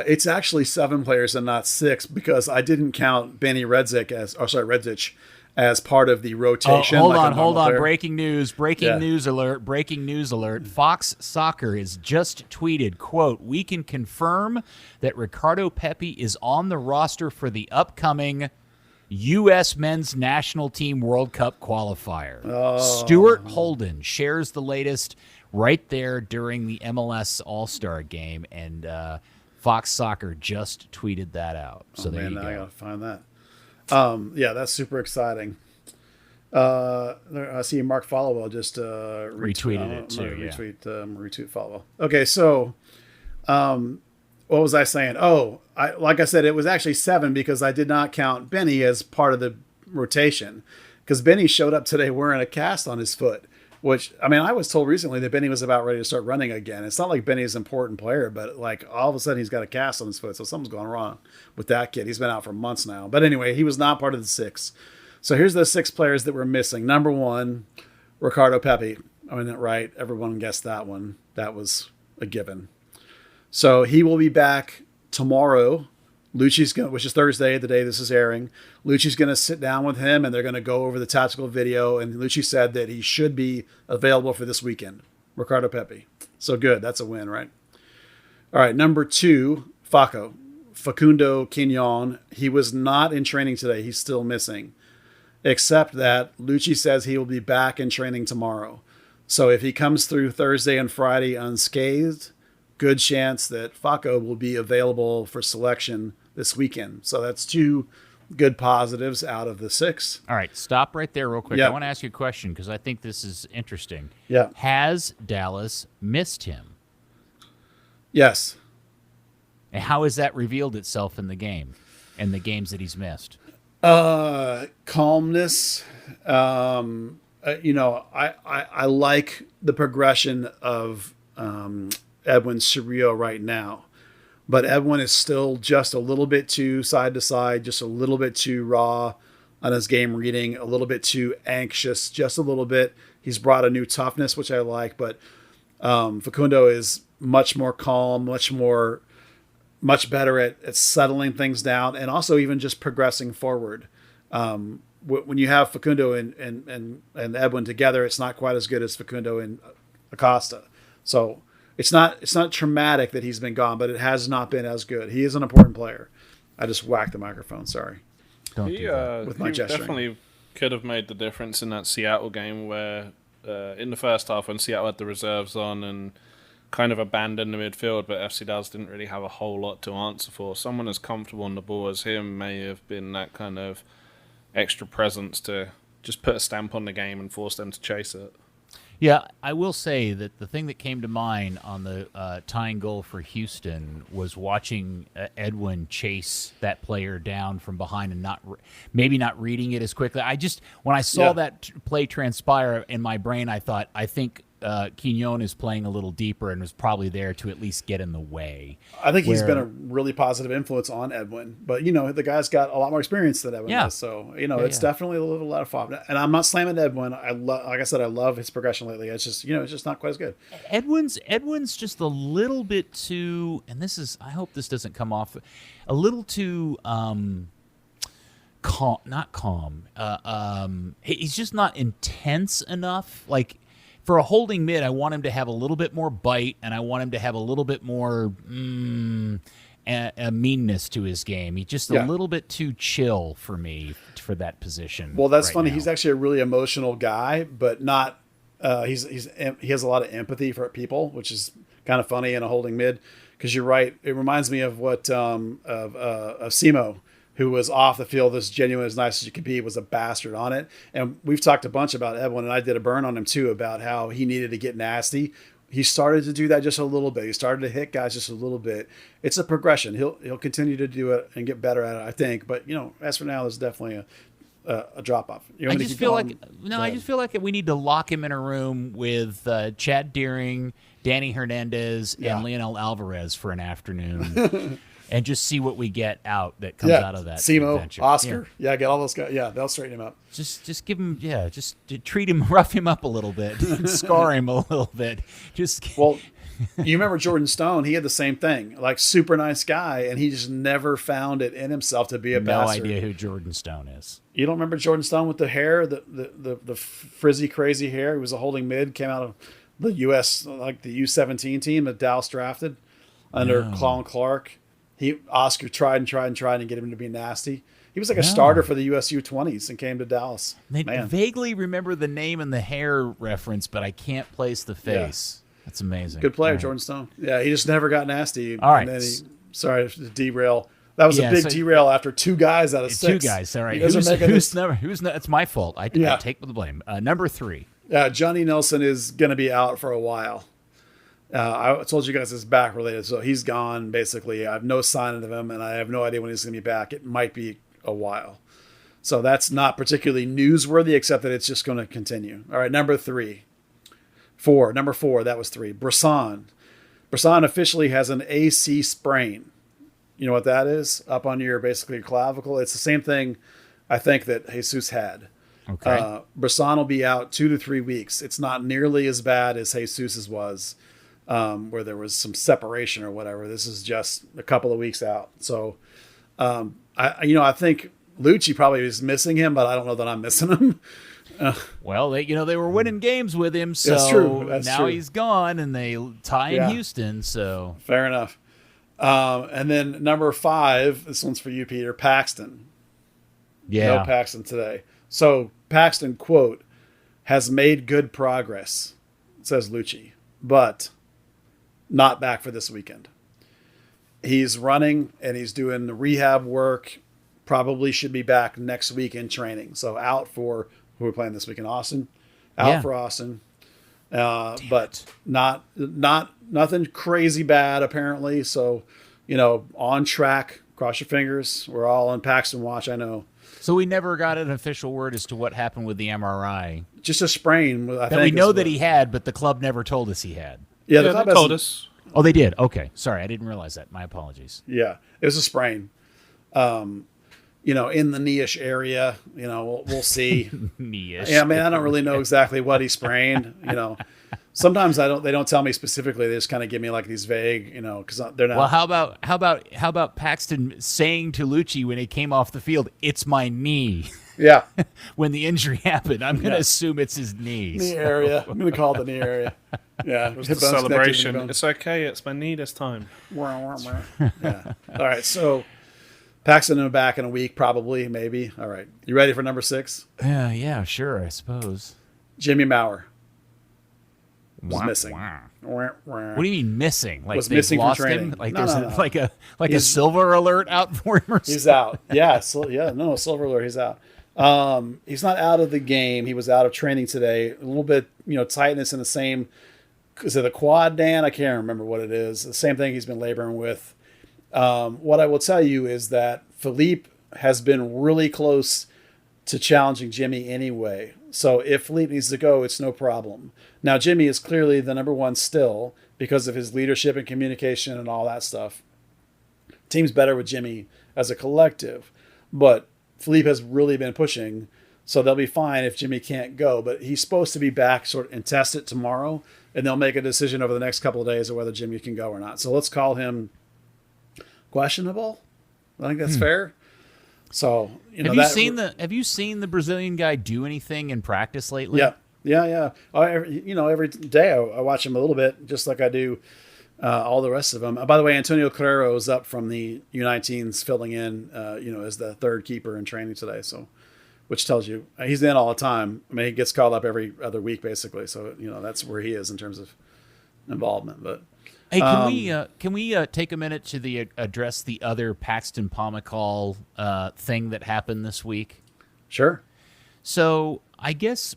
It's actually 7 players and not 6 because I didn't count Benny Redzich as part of the rotation. Hold on. Breaking news alert. Fox Soccer has just tweeted, quote, "We can confirm that Ricardo Pepi is on the roster for the upcoming U.S. Men's National Team World Cup qualifier." Stuart Holden shares the latest right there during the MLS All-Star game, and Fox Soccer just tweeted that out. So there you go. I gotta find that. That's super exciting. I see Mark Followell just retweeted it too. Retweet Followell. Okay, so what was I saying? Like I said, it was actually 7 because I did not count Benny as part of the rotation because Benny showed up today wearing a cast on his foot, which, I was told recently that Benny was about ready to start running again. It's not like Benny's an important player, but like all of a sudden he's got a cast on his foot. So something's gone wrong with that kid. He's been out for months now. But anyway, he was not part of the 6. So here's the 6 players that we're missing. Number 1, Ricardo Pepi. Right. Everyone guessed that one. That was a given. So he will be back tomorrow. which is Thursday, the day this is airing. Lucci's going to sit down with him, and they're going to go over the tactical video. And Lucci said that he should be available for this weekend. Ricardo Pepi. So good. That's a win, right? All right. Number 2, Facundo Quignon. He was not in training today. He's still missing. Except that Lucci says he will be back in training tomorrow. So if he comes through Thursday and Friday unscathed, good chance that Faco will be available for selection this weekend. So that's 2 good positives out of the 6. All right, stop right there real quick. Yeah. I want to ask you a question because I think this is interesting. Yeah. Has Dallas missed him? Yes. And how has that revealed itself in the game and the games that he's missed? Calmness. I like the progression of Edwin Cerrillo right now, but Edwin is still just a little bit too side to side, just a little bit too raw on his game reading, a little bit too anxious, just a little bit. He's brought a new toughness, which I like, but Facundo is much more calm, much better at settling things down, and also even just progressing forward. When you have Facundo and Edwin together, it's not quite as good as Facundo and Acosta. So it's not traumatic that he's been gone, but it has not been as good. He is an important player. I just whacked the microphone. Sorry. Don't do that. With my he gesturing. Definitely could have made the difference in that Seattle game where in the first half when Seattle had the reserves on and kind of abandoned the midfield, but FC Dallas didn't really have a whole lot to answer for. Someone as comfortable on the ball as him may have been that kind of extra presence to just put a stamp on the game and force them to chase it. Yeah, I will say that the thing that came to mind on the tying goal for Houston was watching Edwin chase that player down from behind and maybe not reading it as quickly. When I saw that play transpire in my brain, I think Quignon is playing a little deeper and was probably there to at least get in the way. I think he's been a really positive influence on Edwin, but the guy's got a lot more experience than Edwin does. So it's definitely a little lot of fun. And I'm not slamming Edwin. Like I said, I love his progression lately. It's just it's just not quite as good. Edwin's just a little bit too, and this is, I hope this doesn't come off a little too calm. Not calm. He's just not intense enough. Like, for a holding mid, I want him to have a little bit more bite, and I want him to have a little bit more a meanness to his game. He's just a little bit too chill for me for that position. Well, that's right funny. now. He's actually a really emotional guy, but not. He has a lot of empathy for people, which is kind of funny in a holding mid. Because you're right, it reminds me of what of Simo, who was off the field as genuine as nice as you could be, was a bastard on it. And we've talked a bunch about Edwin, and I did a burn on him too about how he needed to get nasty. He started to do that just a little bit. He started to hit guys just a little bit. It's a progression. He'll continue to do it and get better at it, I think. But as for now, there's definitely a drop off. I just feel like we need to lock him in a room with Chad Deering, Danny Hernandez, and Leonel Alvarez for an afternoon. And just see what we get out that comes out of that. Simo, adventure. Oscar. Yeah, get all those guys. Yeah, they'll straighten him up. Just give him, just treat him, rough him up a little bit, scar him a little bit. Well, you remember Jordan Stone? He had the same thing. Like, super nice guy, and he just never found it in himself to be a bastard. No idea who Jordan Stone is. You don't remember Jordan Stone with the hair, the frizzy, crazy hair? He was a holding mid, came out of the U.S., like the U17 team that Dallas drafted under Colin Clark. Oscar tried and get him to be nasty. He was like a starter for the US U20s and came to Dallas. I vaguely remember the name and the hair reference, but I can't place the face. That's amazing. Good player, Jordan Stone. Yeah, he just never got nasty. All right. And then sorry to derail. That was a big derail after 2 guys out of 6. 2 guys. All right. It's my fault. I take the blame. Number 3. Johnny Nelson is going to be out for a while. I told you guys it's back related, so he's gone basically. I have no sign of him, and I have no idea when he's going to be back. It might be a while. So that's not particularly newsworthy, except that it's just going to continue. All right, number 4, that was 3. Brisson officially has an AC sprain. You know what that is? Up on your basically clavicle. It's the same thing I think that Jesus had. Okay. Brisson will be out 2 to 3 weeks. It's not nearly as bad as Jesus's was. Where there was some separation or whatever. This is just a couple of weeks out. So, I think Lucci probably is missing him, but I don't know that I'm missing him. Well, they were winning games with him, so that's true. Now he's gone, and they tie in Houston. So fair enough. And then number 5, this one's for you, Peter. Paxton. Yeah, no Paxton today. So Paxton, quote, has made good progress, says Lucci, but not back for this weekend. He's running and he's doing the rehab work. Probably should be back next week in training. So out for who we're playing this week in Austin. Out for Austin. But nothing crazy bad apparently. So, on track. Cross your fingers. We're all on Paxton watch, I know. So we never got an official word as to what happened with the MRI. Just a sprain. That we know that he had, but the club never told us he had. Yeah, they told us. Oh, they did? Okay. Sorry, I didn't realize that. My apologies. Yeah, it was a sprain. In the knee-ish area. We'll see. Knee-ish. Yeah, I don't really know exactly what he sprained. Sometimes they don't tell me specifically. They just kind of give me like these vague, because they're not. Well, how about Paxton saying to Lucci when he came off the field, "It's my knee." Yeah. When the injury happened, I'm going to assume it's his knee. Knee area. I'm going to call it the knee area. Yeah. It was the celebration. It's okay. It's my knee this time. Yeah. All right. So Paxton in the back in a week, probably, maybe. All right. You ready for number 6? Yeah, sure, I suppose. Jimmy Maurer was missing. What do you mean missing? Like was they've missing lost from training. him? Like No, there's no, no. like a silver alert out for him or something? He's out. Yeah. Silver alert. He's out. He's not out of the game. He was out of training today. A little bit, tightness in the same. Is it the quad, Dan? I can't remember what it is. The same thing he's been laboring with. What I will tell you is that Philippe has been really close to challenging Jimmy anyway. So if Philippe needs to go, it's no problem. Now, Jimmy is clearly the number 1 still because of his leadership and communication and all that stuff. Team's better with Jimmy as a collective, but Philippe has really been pushing, so they'll be fine if Jimmy can't go. But he's supposed to be back and test it tomorrow, and they'll make a decision over the next couple of days of whether Jimmy can go or not. So let's call him questionable. I think that's fair. So have you seen the Brazilian guy do anything in practice lately? Yeah. Every day I watch him a little bit, just like I do all the rest of them. By the way, Antonio Carrero is up from the U19s, filling in, as the third keeper in training today. So, which tells you he's in all the time. I mean, he gets called up every other week, basically. So, that's where he is in terms of involvement. But hey, can we take a minute to address the other Paxton Pomykal thing that happened this week? Sure. So I guess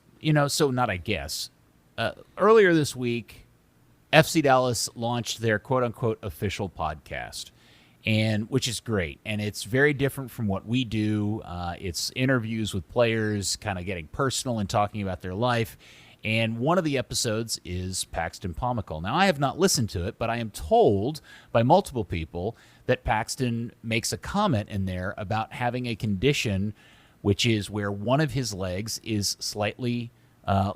earlier this week, FC Dallas launched their quote-unquote official podcast, and which is great, and it's very different from what we do. It's interviews with players, kind of getting personal and talking about their life, and one of the episodes is Paxton Pomykal. Now, I have not listened to it, but I am told by multiple people that Paxton makes a comment in there about having a condition which is where one of his legs is slightly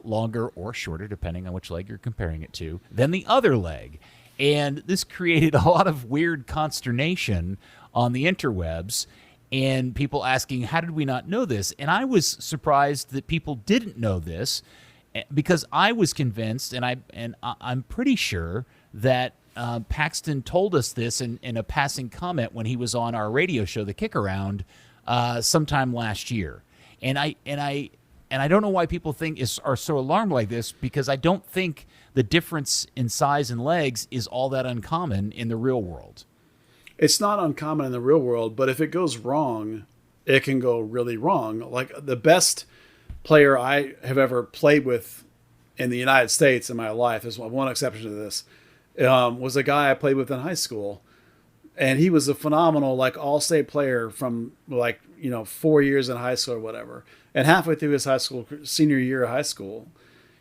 longer or shorter, depending on which leg you're comparing it to, than the other leg. And this created a lot of weird consternation on the interwebs and people asking, how did we not know this? And I was surprised that people didn't know this, because I was convinced, and I'm pretty sure that Paxton told us this in a passing comment when he was on our radio show, The Kick Around, sometime last year. And I don't know why people are so alarmed like this, because I don't think the difference in size and legs is all that uncommon in the real world. It's not uncommon in the real world, but if it goes wrong, it can go really wrong. Like, the best player I have ever played with in the United States in my life, there's one exception to this, was a guy I played with in high school. And he was a phenomenal, all-state player from 4 years in high school or whatever. And halfway through his senior year of high school,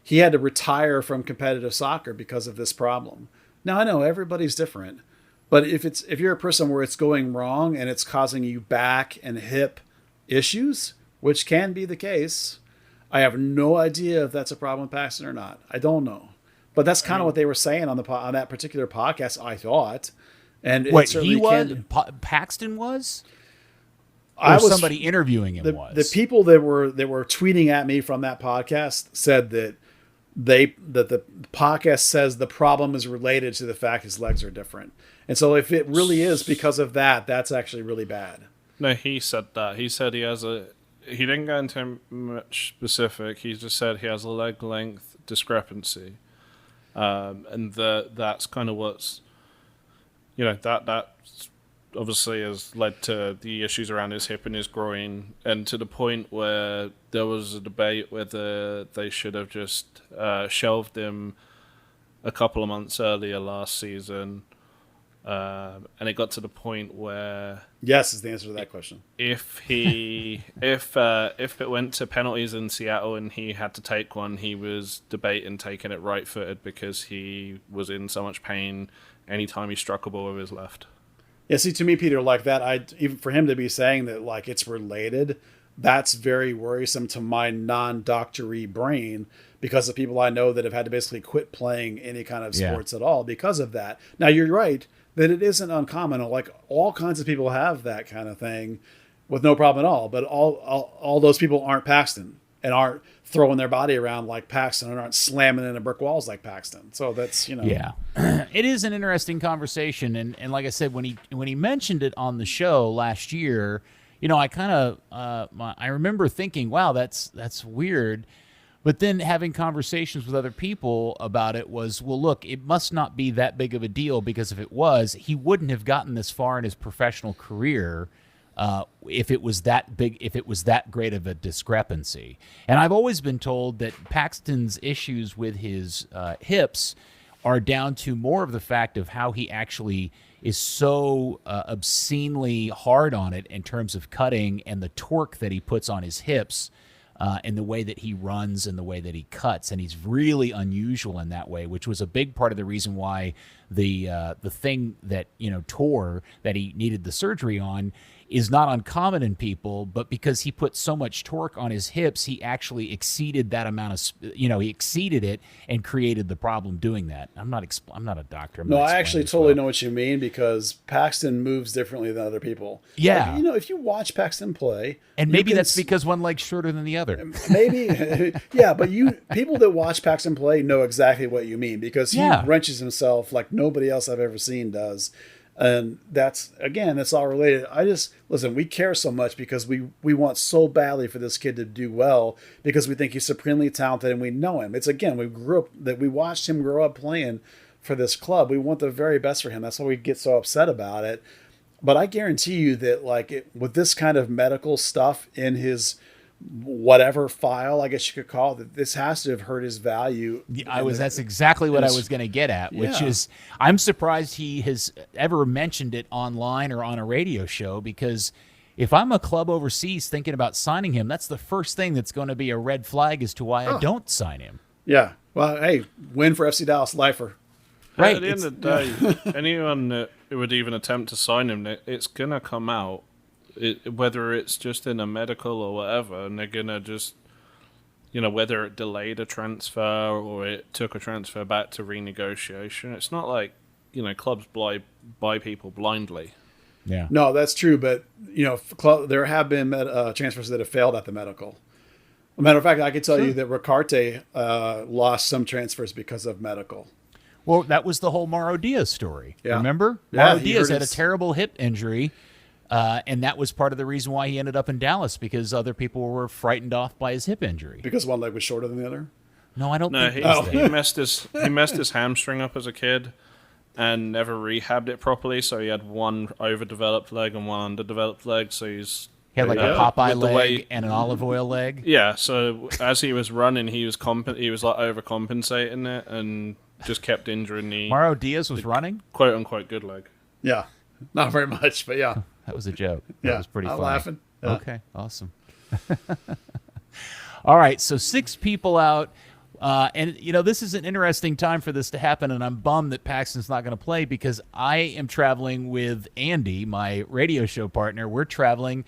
he had to retire from competitive soccer because of this problem. Now, I know everybody's different, but if you're a person where it's going wrong and it's causing you back and hip issues, which can be the case, I have no idea if that's a problem with Paxton or not. I don't know, but that's kind of what they were saying on that particular podcast, I thought. And wait, Paxton was? Somebody interviewing him was. The people that were tweeting at me from that podcast said that the podcast says the problem is related to the fact his legs are different. And so if it really is because of that, that's actually really bad. No, he said that. He said he didn't go into much specific. He just said he has a leg length discrepancy. And that's kind of what's, that obviously has led to the issues around his hip and his groin, and to the point where there was a debate whether they should have just shelved him a couple of months earlier last season. And it got to the point where yes is the answer to that question. If it went to penalties in Seattle and he had to take one, he was debating taking it right-footed because he was in so much pain anytime he struck a ball with his left. Yeah, see, to me, Peter, like that, even for him to be saying that it's related, that's very worrisome to my non-doctory brain, because of people I know that have had to basically quit playing any kind of sports at all because of that. Now, you're right that it isn't uncommon. All kinds of people have that kind of thing with no problem at all. But all those people aren't Paxton and aren't throwing their body around like Paxton and aren't slamming into brick walls like Paxton. So that's, Yeah. It is an interesting conversation. And like I said, when he mentioned it on the show last year, I kind of, I remember thinking, wow, that's weird. But then having conversations with other people about it was, well, look, it must not be that big of a deal, because if it was, he wouldn't have gotten this far in his professional career if it was that big, if it was that great of a discrepancy. And I've always been told that Paxton's issues with his hips are down to more of the fact of how he actually is so obscenely hard on it in terms of cutting, and the torque that he puts on his hips, and the way that he runs and the way that he cuts. And he's really unusual in that way, which was a big part of the reason why the thing that tore, that he needed the surgery on, is not uncommon in people, but because he put so much torque on his hips, he actually exceeded that amount of, he exceeded it and created the problem doing that. I'm not a doctor. No, I actually totally know what you mean, because Paxton moves differently than other people. Yeah. Like, if you watch Paxton play, and maybe that's because one leg's shorter than the other. Maybe, yeah, but people that watch Paxton play know exactly what you mean, because he wrenches himself like nobody else I've ever seen does. And that's all related. Listen, we care so much because we want so badly for this kid to do well, because we think he's supremely talented and we know him. We watched him grow up playing for this club. We want the very best for him. That's why we get so upset about it. But I guarantee you that with this kind of medical stuff in his whatever file, I guess you could call it, that this has to have hurt his value. That's exactly what I was going to get at, which is, I'm surprised he has ever mentioned it online or on a radio show, because if I'm a club overseas thinking about signing him, that's the first thing that's going to be a red flag as to why I don't sign him. Yeah. Well, hey, win for FC Dallas, lifer. Right. At the end of the day, anyone that would even attempt to sign him, it's going to come out. Whether it's just in a medical or whatever, and they're gonna just, whether it delayed a transfer or it took a transfer back to renegotiation. It's not like, clubs buy people blindly. Yeah. No, that's true, but there have been transfers that have failed at the medical. As a matter of fact, I can tell you that Ricarte lost some transfers because of medical. Well, that was the whole Mauro Diaz story. Yeah. Remember? Yeah, Mauro Diaz had a terrible hip injury. And that was part of the reason why he ended up in Dallas, because other people were frightened off by his hip injury. Because one leg was shorter than the other? No, I don't think he messed his hamstring up as a kid and never rehabbed it properly, so he had one overdeveloped leg and one underdeveloped leg, so he had like a Popeye leg and an olive oil leg. Yeah, so as he was running, he was overcompensating it and just kept injuring the Mauro Diaz was running? Quote unquote good leg. Yeah. Not very much, but yeah. That was a joke. Yeah, that was pretty funny. Laughing. Yeah. Okay, awesome. All right, so 6 people out. And, this is an interesting time for this to happen, and I'm bummed that Paxton's not going to play, because I am traveling with Andy, my radio show partner. We're traveling,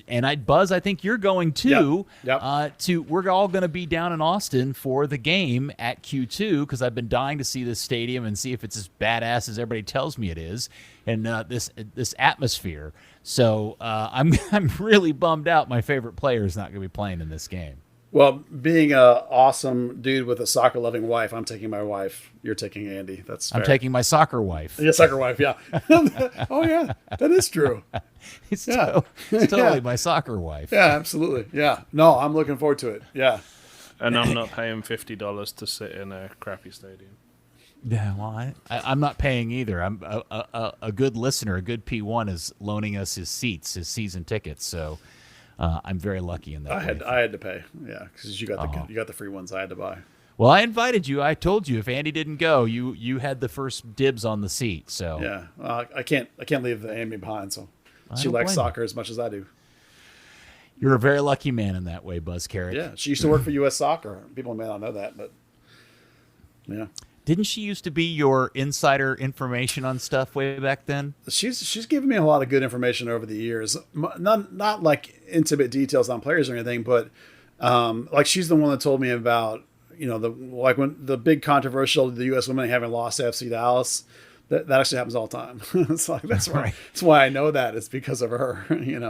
and Buzz, I think you're going too. Yep. We're all going to be down in Austin for the game at Q2, because I've been dying to see this stadium and see if it's as badass as everybody tells me it is, and this atmosphere. So I'm really bummed out. My favorite player is not going to be playing in this game. Well, being an awesome dude with a soccer-loving wife, I'm taking my wife. You're taking Andy. That's fair. I'm taking my soccer wife. Yeah, soccer wife, yeah. Oh, yeah, that is true. It's totally my soccer wife. Yeah, absolutely. Yeah. No, I'm looking forward to it. Yeah. And I'm not paying $50 to sit in a crappy stadium. Yeah, well, I'm not paying either. I'm a good listener. A good P1 is loaning us his season tickets, so... I'm very lucky in that. I had to pay, yeah, because you got the free ones. I had to buy. Well, I invited you. I told you if Andy didn't go, you had the first dibs on the seat. So yeah, I can't leave the Amy behind. So she likes soccer as much as I do. You're a very lucky man in that way, Buzz Carrick. Yeah, she used to work for U.S. Soccer. People may not know that, but yeah. Didn't she used to be your insider information on stuff way back then? She's given me a lot of good information over the years. Not like intimate details on players or anything, but like she's the one that told me about when the big controversial the U.S. women having lost to FC Dallas. That actually happens all the time. It's like that's why I know that. It's because of her.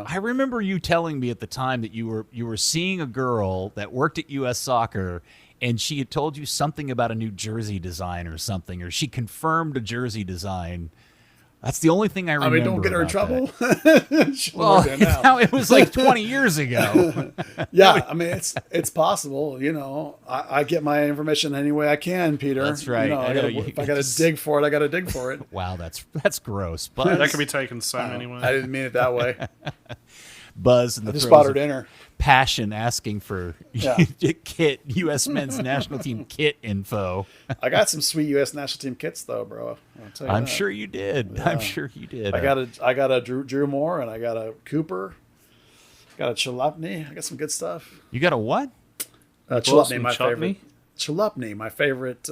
I remember you telling me at the time that you were seeing a girl that worked at U.S. Soccer. And she had told you something about a new jersey design or something, or she confirmed a jersey design. That's the only thing I remember. Don't get her in trouble. Well, now it was like 20 years ago. Yeah, I mean it's possible. I get my information any way I can, Peter. That's right. If I got to dig for it, I got to dig for it. Wow, that's gross. Buzz. That could be taken so many ways. I didn't mean it that way. Buzz and the just bought her dinner. Passion asking for kit U.S. men's national team kit info. I got some sweet U.S. national team kits though, bro. I'm sure you did. Yeah. I'm sure you did. I got a Drew Moore and I got a Cooper. Got a Chalupny. I got some good stuff. You got a what? Chalupny, my favorite. Chalupny, one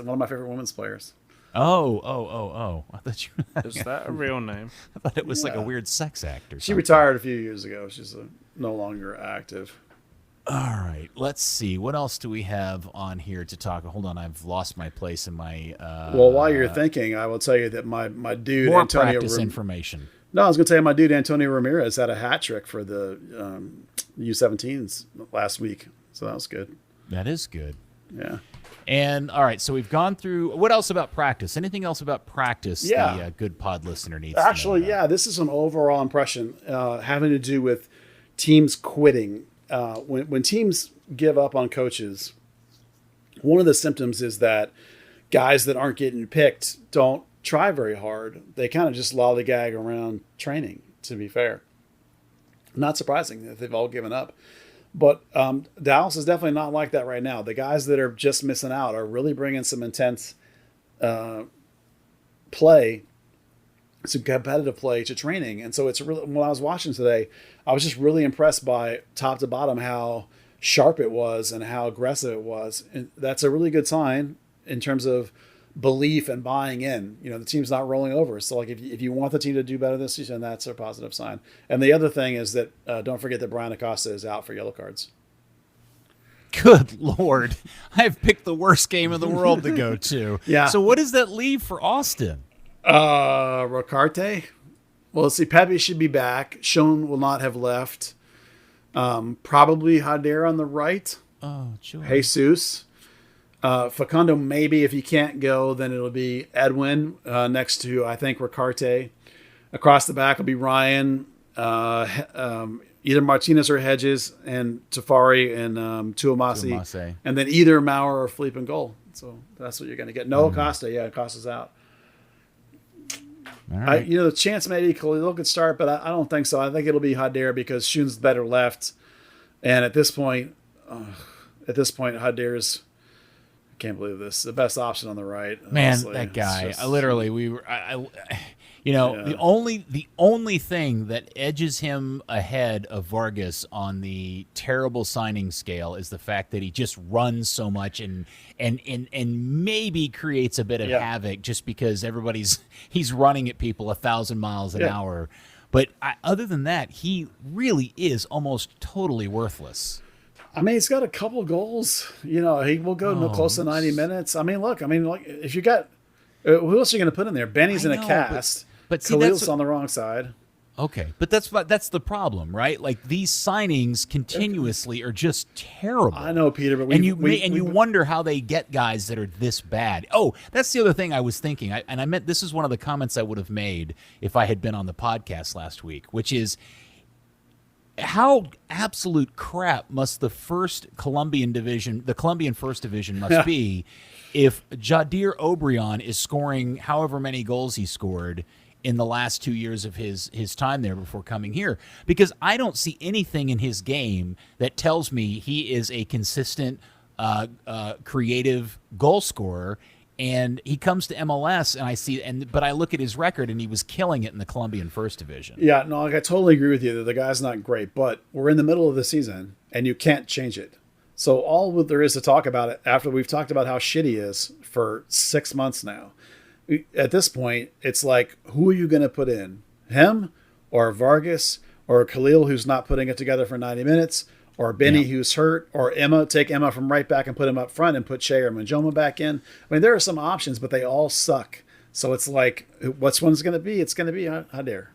of my favorite women's players. Oh. I thought Is that a real name? I thought it was like a Yeah. weird sex act or She something. retired a few years ago. She's no longer active. All right, let's see. What else do we have on here to talk? Hold on, I've lost my place in my. Well, while you're thinking, I will tell you that my dude More Antonio. practice information. No, I was going to tell you my dude Antonio Ramirez had a hat trick for the U17s last week, so that was good. That is good. Yeah. And all right, so we've gone through. What else about practice? Anything else about practice? Yeah. The good pod listener needs. to know Actually, about? yeah, this is an overall impression having to do with teams quitting. When teams give up on coaches, one of the symptoms is that guys that aren't getting picked don't try very hard. They kind of just lollygag around training, to be fair. Not surprising that they've all given up. But Dallas is definitely not like that right now. The guys that are just missing out are really bringing some intense play, some competitive play to training. And so it's really, when I was watching today, I was just really impressed by top to bottom how sharp it was and how aggressive it was. And that's a really good sign in terms of belief and buying in. You know, the team's not rolling over. So like if you want the team to do better this season, that's a positive sign. And the other thing is that don't forget that Brian Acosta is out for yellow cards. Good Lord, I've picked the worst game in the world to go to. Yeah. So what does that leave for Austin? Ricarte. Well, let's see. Pepi should be back. Schoen will not have left. Probably Hader on the right. Oh, joy. Jesus. Facundo, maybe if he can't go, then it'll be Edwin next to, I think, Ricarte. Across the back will be Ryan, either Martinez or Hedges, and Tafari and Tuamasi. Tuamasi. And then either Maurer or Felipe in goal. So that's what you're going to get. No Acosta. Yeah, Acosta's out. All right. The chance maybe Khalil could start, but I don't think so. I think it'll be Hader because Schoen's better left. And at this point, Hader's, I can't believe this, the best option on the right. Man, honestly. that guy. It's just- I literally, we were, Yeah. the only thing that edges him ahead of Vargas on the terrible signing scale is the fact that he just runs so much and maybe creates a bit of havoc just because he's running at people 1,000 miles an hour. But other than that, he really is almost totally worthless. I mean, he's got a couple goals. He will go no close to 90 minutes. I mean, look, if you got, who else are you going to put in there? Benny's in a cast. But see, Khalil's that's on the wrong side. Okay, but that's the problem, right? Like these signings continuously are just terrible. I know, Peter, but you wonder how they get guys that are this bad. Oh, that's the other thing I was thinking, and I meant this is one of the comments I would have made if I had been on the podcast last week, which is how absolute crap must the Colombian First Division must be if Jadir Obrian is scoring however many goals he scored in the last 2 years of his time there before coming here, because I don't see anything in his game that tells me he is a consistent, creative goal scorer. And he comes to MLS, and but I look at his record, and he was killing it in the Colombian First Division. Yeah, no, I totally agree with you that the guy's not great, but we're in the middle of the season, and you can't change it. So all there is to talk about it after we've talked about how shit he is for 6 months now. At this point, it's like, who are you going to put in? Him or Vargas or Khalil, who's not putting it together for 90 minutes, or Benny, who's hurt, or Emma, take Emma from right back and put him up front and put Shea or Manjoma back in. I mean, there are some options, but they all suck. So it's like, which one's going to be? It's going to be Hader.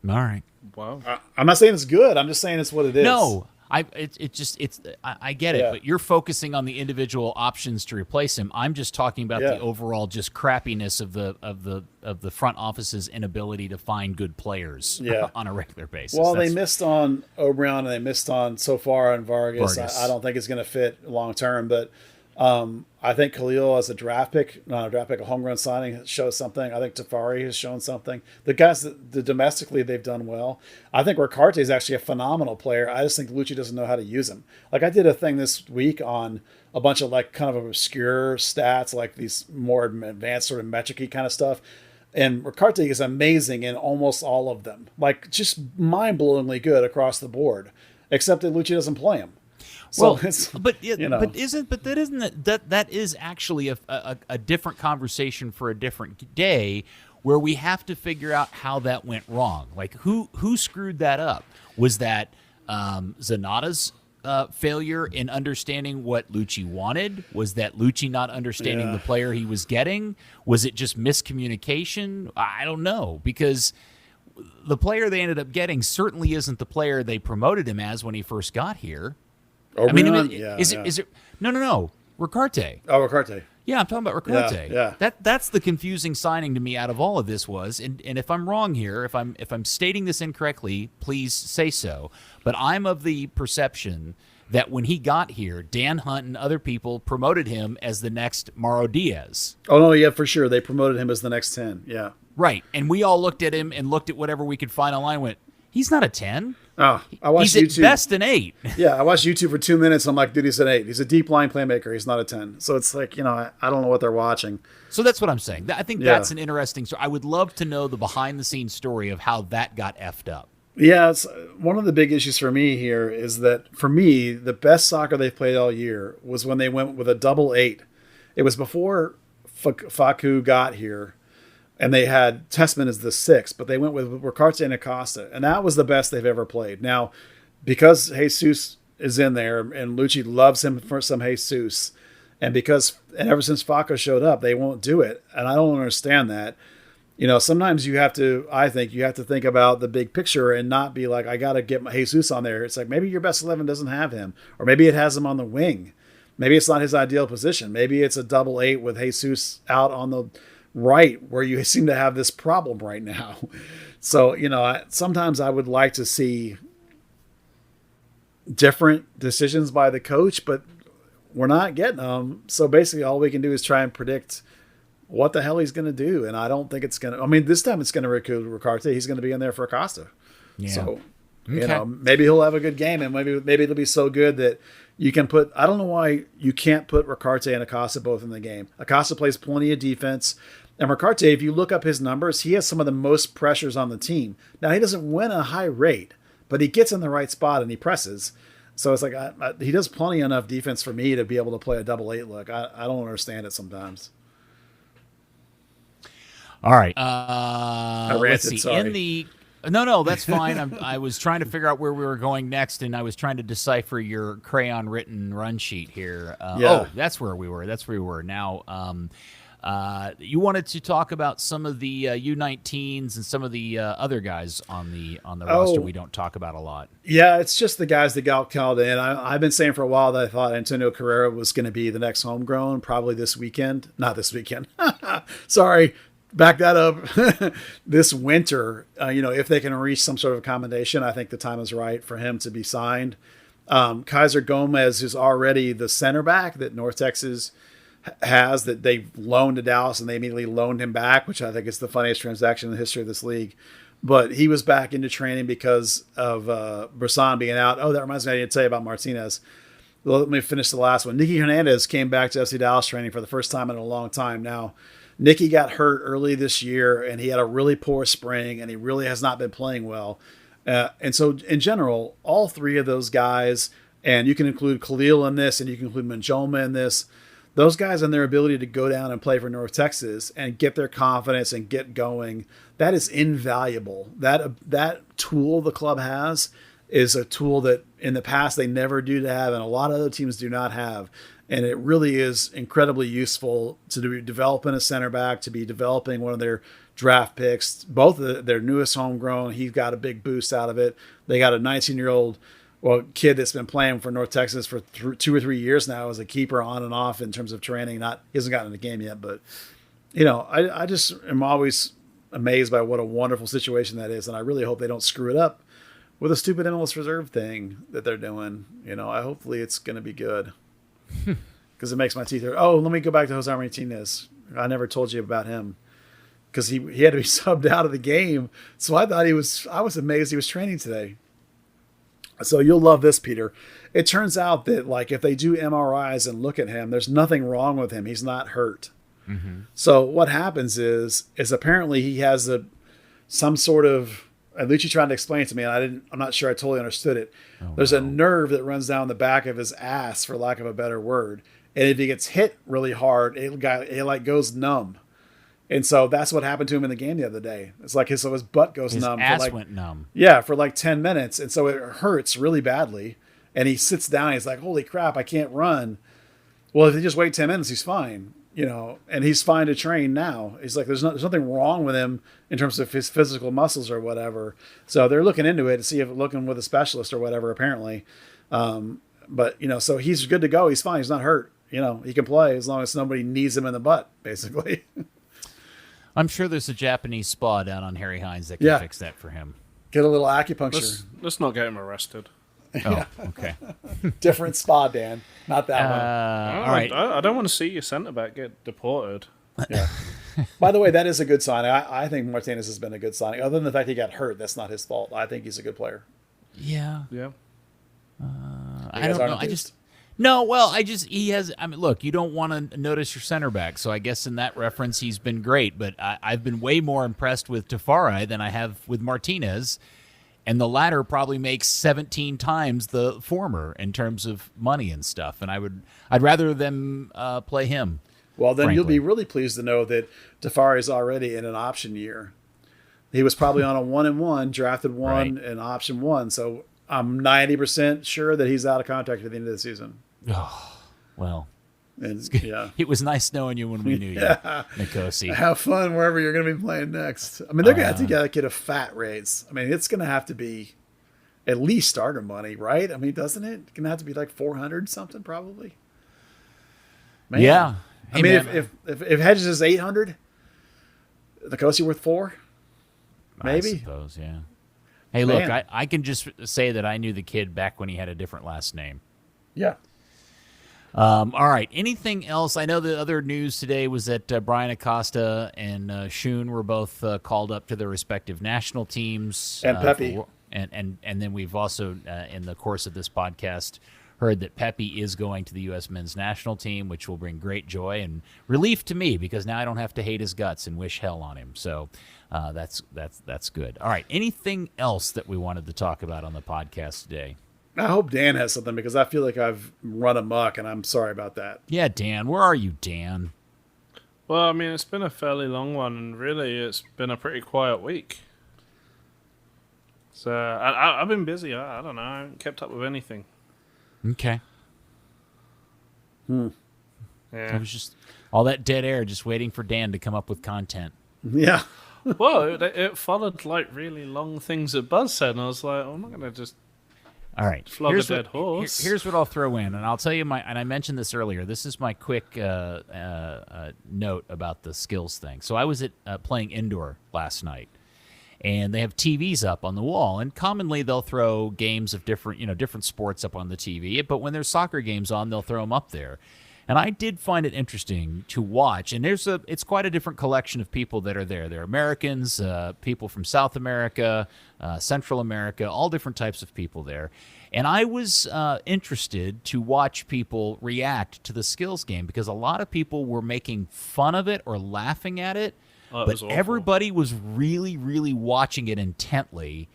All right. Wow. I'm not saying it's good. I'm just saying it's what it is. No, I get it, Yeah. but you're focusing on the individual options to replace him. I'm just talking about the overall just crappiness of the front office's inability to find good players on a regular basis. Well, they missed on O'Brien and they missed on so far on Vargas. I don't think it's going to fit long term, but I think Khalil as a homegrown signing shows something. I think Tafari has shown something. The guys that domestically they've done well. I think Ricarte is actually a phenomenal player. I just think Lucci doesn't know how to use him. Like I did a thing this week on a bunch of like kind of obscure stats, like these more advanced sort of metric-y kind of stuff. And Ricarte is amazing in almost all of them. Like just mind-blowingly good across the board, except that Lucci doesn't play him. So Well, it's, but you know. that is actually a different conversation for a different day, where we have to figure out how that went wrong. Like who screwed that up? Was that Zanata's failure in understanding what Lucci wanted? Was that Lucci not understanding the player he was getting? Was it just miscommunication? I don't know, because the player they ended up getting certainly isn't the player they promoted him as when he first got here. Is it? No. Ricarte. Oh, Ricarte. Yeah, I'm talking about Ricarte. Yeah. That's the confusing signing to me out of all of this was, and if I'm wrong here, if I'm stating this incorrectly, please say so. But I'm of the perception that when he got here, Dan Hunt and other people promoted him as the next Mauro Diaz. Oh no, yeah, for sure. They promoted him as the next 10. Yeah. Right, and we all looked at him and looked at whatever we could find online and went, he's not a 10. Oh, I watched He's YouTube. at best an 8. Yeah, I watched YouTube for 2 minutes. I'm like, dude, he's an 8. He's a deep line playmaker. He's not a 10. So it's like, I don't know what they're watching. So that's what I'm saying. I think that's an interesting story. I would love to know the behind-the-scenes story of how that got effed up. Yeah, it's one of the big issues for me here is that, for me, the best soccer they've played all year was when they went with a double 8. It was before Facu got here, and they had Tessman as the 6, but they went with Ricarte and Acosta, and that was the best they've ever played. Now, because Jesus is in there, and Lucci loves him for some Jesus, and ever since Facu showed up, they won't do it, and I don't understand that. Sometimes I think you have to think about the big picture and not be like, I got to get my Jesus on there. It's like, maybe your best 11 doesn't have him, or maybe it has him on the wing. Maybe it's not his ideal position. Maybe it's a double 8 with Jesus out on the right, where you seem to have this problem right now. So, sometimes I would like to see different decisions by the coach, but we're not getting them. So basically all we can do is try and predict what the hell he's going to do. And I don't think it's going to, this time it's going to recruit Ricarte. He's going to be in there for Acosta. Yeah. So, maybe he'll have a good game, and maybe it'll be so good that you can put, I don't know why you can't put Ricarte and Acosta both in the game. Acosta plays plenty of defense. And Ricarte, if you look up his numbers, he has some of the most pressures on the team. Now, he doesn't win a high rate, but he gets in the right spot and he presses. So it's like he does plenty enough defense for me to be able to play a double 8 look. I don't understand it sometimes. All right. I ranted, let's see. sorry. No, that's fine. I was trying to figure out where we were going next, and I was trying to decipher your crayon-written run sheet here. Oh, that's where we were. Now, you wanted to talk about some of the U19s and some of the other guys on the roster we don't talk about a lot. Yeah, it's just the guys that got called in. I've been saying for a while that I thought Antonio Carrera was going to be the next homegrown, probably this weekend. Not this weekend. Sorry. Back that up. This winter, if they can reach some sort of accommodation, I think the time is right for him to be signed. Kaiser Gomez is already the center back that North Texas has, that they loaned to Dallas, and they immediately loaned him back, which I think is the funniest transaction in the history of this league. But he was back into training because of Brisson being out. Oh, that reminds me, I didn't tell you about Martinez. Let me finish the last one. Nicky Hernandez came back to FC Dallas training for the first time in a long time now. Nicky got hurt early this year, and he had a really poor spring, and he really has not been playing well. And so, in general, all three of those guys, and you can include Khalil in this, and you can include Manjoma in this, those guys and their ability to go down and play for North Texas and get their confidence and get going, that is invaluable. That tool the club has is a tool that in the past they never do have, and a lot of other teams do not have. And it really is incredibly useful to be developing a center back, to be developing one of their draft picks. Both of their newest homegrown, he got a big boost out of it. They got a 19-year-old kid that's been playing for North Texas for 2 or 3 years now as a keeper on and off in terms of training. He hasn't gotten in the game yet, but I just am always amazed by what a wonderful situation that is, and I really hope they don't screw it up with a stupid MLS reserve thing that they're doing. Hopefully it's going to be good. Because it makes my teeth hurt. Oh, let me go back to Jose Martinez. I never told you about him because he had to be subbed out of the game. So I thought I was amazed he was training today. So you'll love this, Peter. It turns out that if they do MRIs and look at him, there's nothing wrong with him. He's not hurt. Mm-hmm. So what happens is apparently he has some sort of and Lucci tried to explain it to me, and I'm not sure I totally understood it. There's a nerve that runs down the back of his ass, for lack of a better word. And if he gets hit really hard, it like goes numb. And so that's what happened to him in the game the other day. It's like his butt goes numb. His ass for like, went numb. Yeah, for like 10 minutes. And so it hurts really badly. And he sits down. He's like, holy crap, I can't run. Well, if he just wait 10 minutes, he's fine. And he's fine to train now. He's like, there's nothing wrong with him in terms of his physical muscles or whatever. So they're looking into it to see if looking with a specialist or whatever, apparently. But, so he's good to go. He's fine. He's not hurt. He can play as long as nobody knees him in the butt, basically. I'm sure there's a Japanese spa down on Harry Hines that can fix that for him. Get a little acupuncture. Let's not get him arrested. Oh, okay. Different spa, Dan. Not that one. All right. I don't want to see your centre back get deported. Yeah. By the way, that is a good sign. I think Martinez has been a good signing. Other than the fact he got hurt, that's not his fault. I think he's a good player. Yeah. Yeah. I don't know. Look, you don't want to notice your center back, so I guess in that reference he's been great, but I've been way more impressed with Tafari than I have with Martinez, and the latter probably makes 17 times the former in terms of money and stuff, and I'd rather them play him. Well, then frankly. You'll be really pleased to know that Tafari is already in an option year. He was probably on a 1-1, drafted 1, Right. and option 1, so I'm 90% sure that he's out of contract at the end of the season. Oh, well, And yeah, it was nice knowing you when we knew you, Nikosi. have fun wherever you're going to be playing next. I mean, they're going to have to get a fat raise. I mean, it's going to have to be at least starter money, right? I mean, doesn't it? It's going to have to be like 400 something probably. Man. Yeah. I mean, if Hedges is 800, Nikosi worth 4? Maybe. I suppose, yeah. Hey, look, Man. I can just say that I knew the kid back when he had a different last name. Yeah. All right. Anything else? I know the other news today was that Brian Acosta and Shun were both called up to their respective national teams. And Pepi. And then we've also, in the course of this podcast, heard that Pepi is going to the U.S. men's national team, which will bring great joy and relief to me because now I don't have to hate his guts and wish hell on him. So that's good. All right. Anything else that we wanted to talk about on the podcast today? I hope Dan has something because I feel like I've run amok and I'm sorry about that. Yeah, Dan. Where are you, Dan? Well, I mean, it's been a fairly long one, and really, it's been a pretty quiet week. So I've been busy. I don't know. I haven't kept up with anything. Okay. Yeah. It was just all that dead air just waiting for Dan to come up with content. Yeah. Well, it followed like really long things that Buzz said, and I was like, I'm not going to just All right. flog a dead horse. Here's what I'll throw in, and I'll tell you and I mentioned this earlier. This is my quick note about the skills thing. So I was at playing indoor last night, and they have TVs up on the wall, and commonly they'll throw games of different sports up on the TV. But when there's soccer games on, they'll throw them up there. And I did find it interesting to watch, and it's quite a different collection of people that are there. There are Americans, people from South America, Central America, all different types of people there. And I was interested to watch people react to the skills game because a lot of people were making fun of it or laughing at it, Oh, it but was awful. everybody was really, really watching it intently.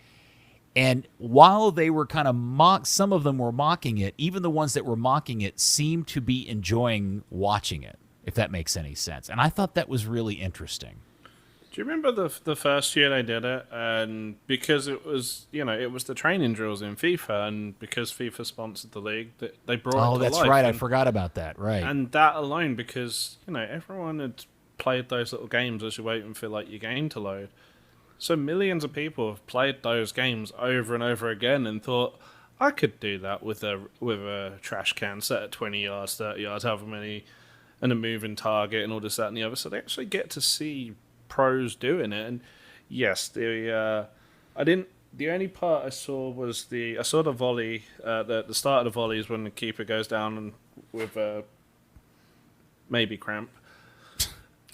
And while they were kind of some of them were mocking it, even the ones that were mocking it seemed to be enjoying watching it, if that makes any sense. And I thought that was really interesting. Do you remember the first year they did it? And because it was, it was the training drills in FIFA, and because FIFA sponsored the league, they brought it to life. Oh, that's right. I And- forgot about that. Right. And that alone, because, everyone had played those little games as you're waiting for, like, your game to load. So millions of people have played those games over and over again and thought, I could do that with a trash can set at 20 yards, 30 yards, however many, and a moving target and all this, that, and the other. So they actually get to see pros doing it. And yes, the only part I saw was the volley. The start of the volley is when the keeper goes down with maybe cramp.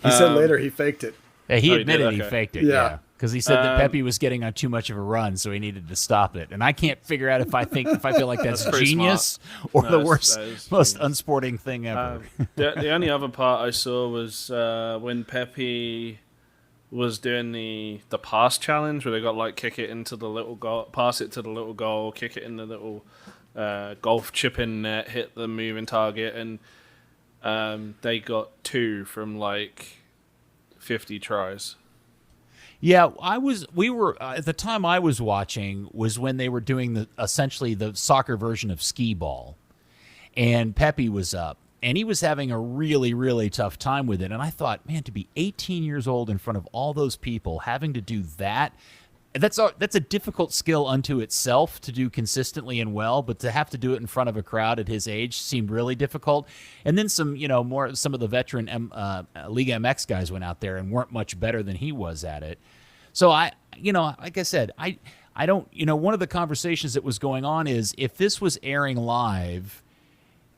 He said later he faked it. Yeah, he Oh, he admitted did? he Okay. faked it, Yeah. because he said that Pepi was getting on too much of a run, so he needed to stop it. And I can't figure out if I feel like that's pretty genius or No, the that worst, is most genius. unsporting thing ever. The only other part I saw was when Pepi was doing the pass challenge where they got like kick it into the little goal, pass it to the little goal, kick it in the little golf chip in net, hit the moving target, and they got 2 from like 50 tries. Yeah, we were at the time I was watching was when they were doing essentially the soccer version of skee ball, and Pepi was up, and he was having a really, really tough time with it. And I thought, man, to be 18 years old in front of all those people, having to do that's a difficult skill unto itself to do consistently and well, but to have to do it in front of a crowd at his age seemed really difficult. And then some of the veteran Liga MX guys went out there and weren't much better than he was at it. So like I said, I don't, one of the conversations that was going on is if this was airing live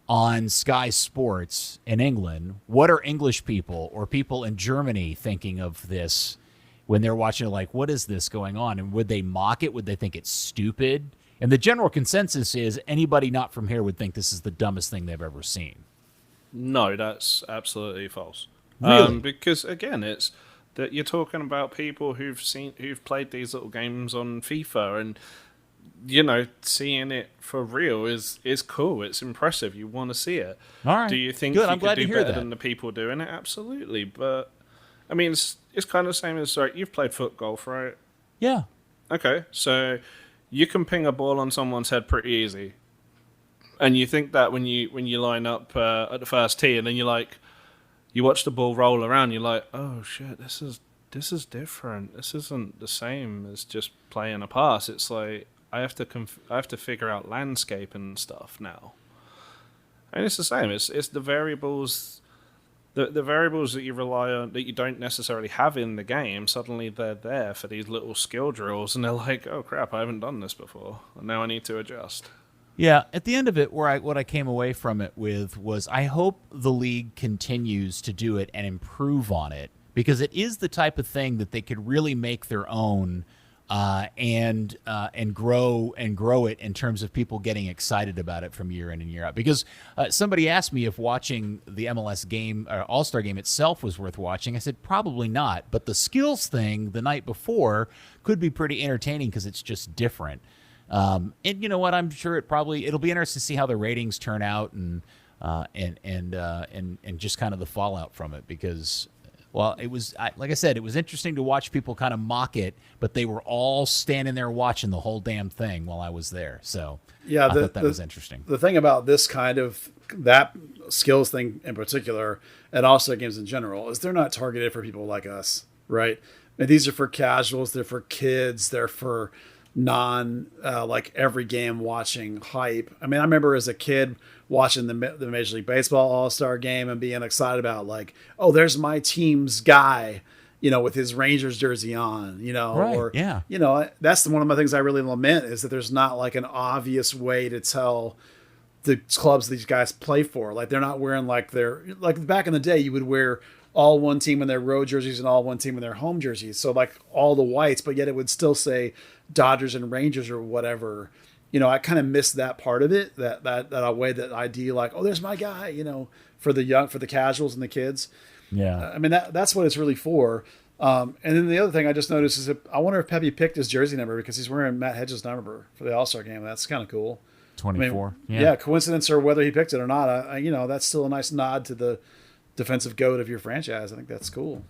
on Sky Sports in England, what are English people or people in Germany thinking of this when they're watching it? Like, what is this going on? And would they mock it? Would they think it's stupid? And the general consensus is anybody not from here would think this is the dumbest thing they've ever seen. No, that's absolutely false. Really? Because again, it's that you're talking about people who've played these little games on FIFA, and seeing it for real is cool. It's impressive. You want to see it. All right. Do you think Good. you I'm glad could to do hear better that. than the people doing it? Absolutely. But I mean, it's kind of the same as you've played foot golf, right? Yeah. Okay, so you can ping a ball on someone's head pretty easy, and you think that when you line up at the first tee, and then you watch the ball roll around, you're like, oh shit, this is different. This isn't the same as just playing a pass. It's like I have to figure out landscape and stuff now, and it's the same. It's the variables. The variables that you rely on that you don't necessarily have in the game, suddenly they're there for these little skill drills, and they're like, oh crap, I haven't done this before, and now I need to adjust. Yeah, at the end of it, what I came away from it with was I hope the league continues to do it and improve on it, because it is the type of thing that they could really make their own and grow it in terms of people getting excited about it from year in and year out. Because somebody asked me if watching the MLS game or All-Star game itself was worth watching. I said probably not, but the skills thing the night before could be pretty entertaining because it's just different. And you know what? I'm sure it'll be interesting to see how the ratings turn out and just kind of the fallout from it, because. Well, it was, like I said, it was interesting to watch people kind of mock it, but they were all standing there watching the whole damn thing while I was there. So yeah, I thought that was interesting. The thing about this kind of that skills thing in particular, and also games in general, is they're not targeted for people like us, right? And these are for casuals. They're for kids. They're for like every game watching hype. I mean, I remember as a kid watching the Major League Baseball All-Star game and being excited about like, oh, there's my team's guy, with his Rangers jersey on, right, or, yeah. That's one of my things I really lament is that there's not like an obvious way to tell the clubs these guys play for. Like they're not wearing like back in the day, you would wear all one team in their road jerseys and all one team in their home jerseys. So like all the whites, but yet it would still say Dodgers and Rangers or whatever. I kind of missed that part of it, that way, that idea, like, oh, there's my guy, for the casuals and the kids. Yeah. I mean, that's what it's really for. And then the other thing I just noticed is that I wonder if Pepi picked his jersey number because he's wearing Matt Hedges' number for the All-Star game. That's kind of cool. 24. I mean, yeah, coincidence or whether he picked it or not. That's still a nice nod to the defensive goat of your franchise. I think that's cool.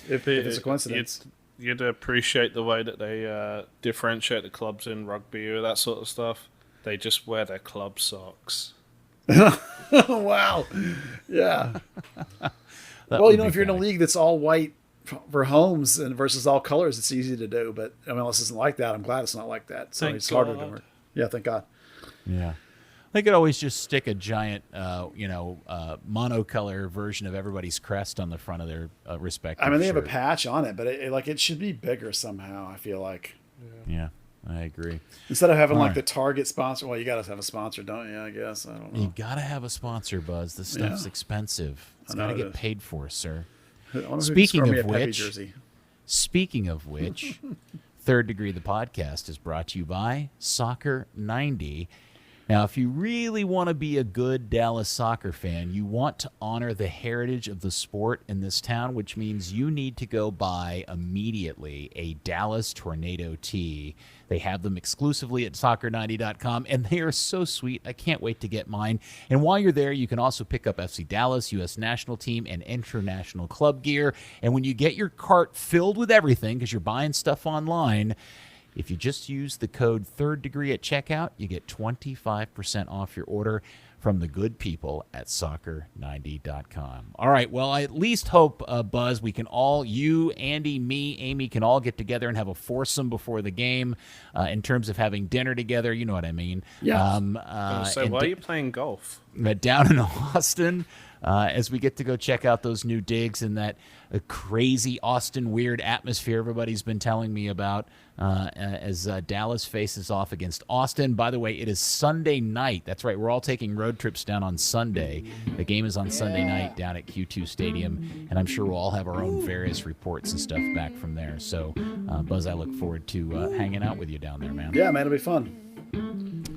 If it's a coincidence. You'd appreciate the way that they differentiate the clubs in rugby or that sort of stuff. They just wear their club socks. Wow. Yeah. Well, if you're in a league that's all white for homes and versus all colors, it's easy to do. But MLS isn't like that. I'm glad it's not like that. So it's harder to work. Yeah, thank God. Yeah. They could always just stick a giant, monocolor version of everybody's crest on the front of their respective. I mean, they have a shirt. patch on it, but it should be bigger somehow. I feel like. Yeah, I agree. Instead of having All like right. the Target sponsor, well, you got to have a sponsor, don't you? I guess I don't know. You gotta have a sponsor, Buzz. This stuff's expensive. It's gotta get paid for, sir. Speaking of which, Third Degree the podcast is brought to you by Soccer 90. Now, if you really want to be a good Dallas soccer fan, you want to honor the heritage of the sport in this town, which means you need to go buy immediately a Dallas Tornado tee. They have them exclusively at soccer90.com, and they are so sweet. I can't wait to get mine. And while you're there, you can also pick up FC Dallas, U.S. national team, and international club gear. And when you get your cart filled with everything, because you're buying stuff online, if you just use the code Third Degree at checkout, you get 25% off your order from the good people at soccer90.com. All right, well, I at least hope, Buzz, we can all, you, Andy, me, Amy, can all get together and have a foursome before the game in terms of having dinner together. You know what I mean? Yeah. So why are you playing golf? Down in Austin, as we get to go check out those new digs and that crazy Austin weird atmosphere everybody's been telling me about as Dallas faces off against Austin. By the way, it is Sunday night. That's right. We're all taking road trips down on Sunday. The game is on Sunday night down at Q2 Stadium, and I'm sure we'll all have our own various reports and stuff back from there. So, Buzz, I look forward to hanging out with you down there, man. Yeah, man, it'll be fun.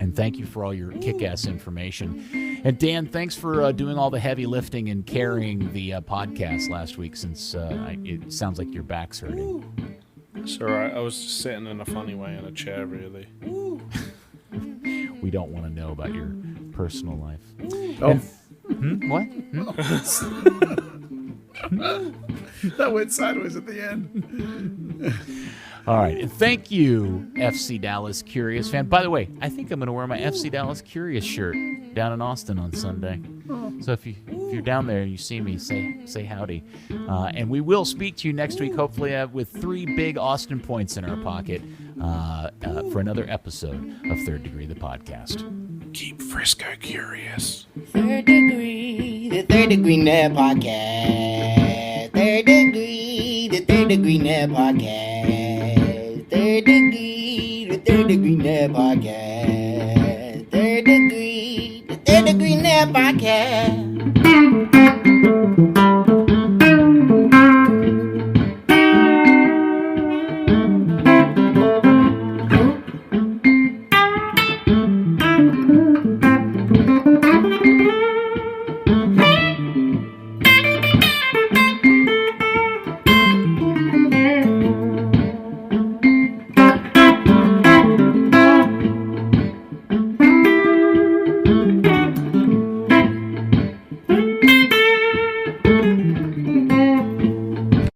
And thank you for all your kick-ass information. And Dan, thanks for doing all the heavy lifting and carrying the podcast last week, since it sounds like your back's hurting. It's all right. I was just sitting in a funny way in a chair, really. We don't want to know about your personal life. Oh. What? That went sideways at the end. All right. And thank you, FC Dallas Curious fan. By the way, I think I'm going to wear my FC Dallas Curious shirt down in Austin on Sunday. So if you're down there and you see me, say howdy. And we will speak to you next week, hopefully with 3 big Austin points in our pocket for another episode of Third Degree, the podcast. Keep Frisco curious. Third Degree, the Third Degree Net Podcast. Third Degree, the Third Degree Net Podcast. Third Degree, the Third Degree Net Podcast. Third Degree, the Third Degree Net Podcast.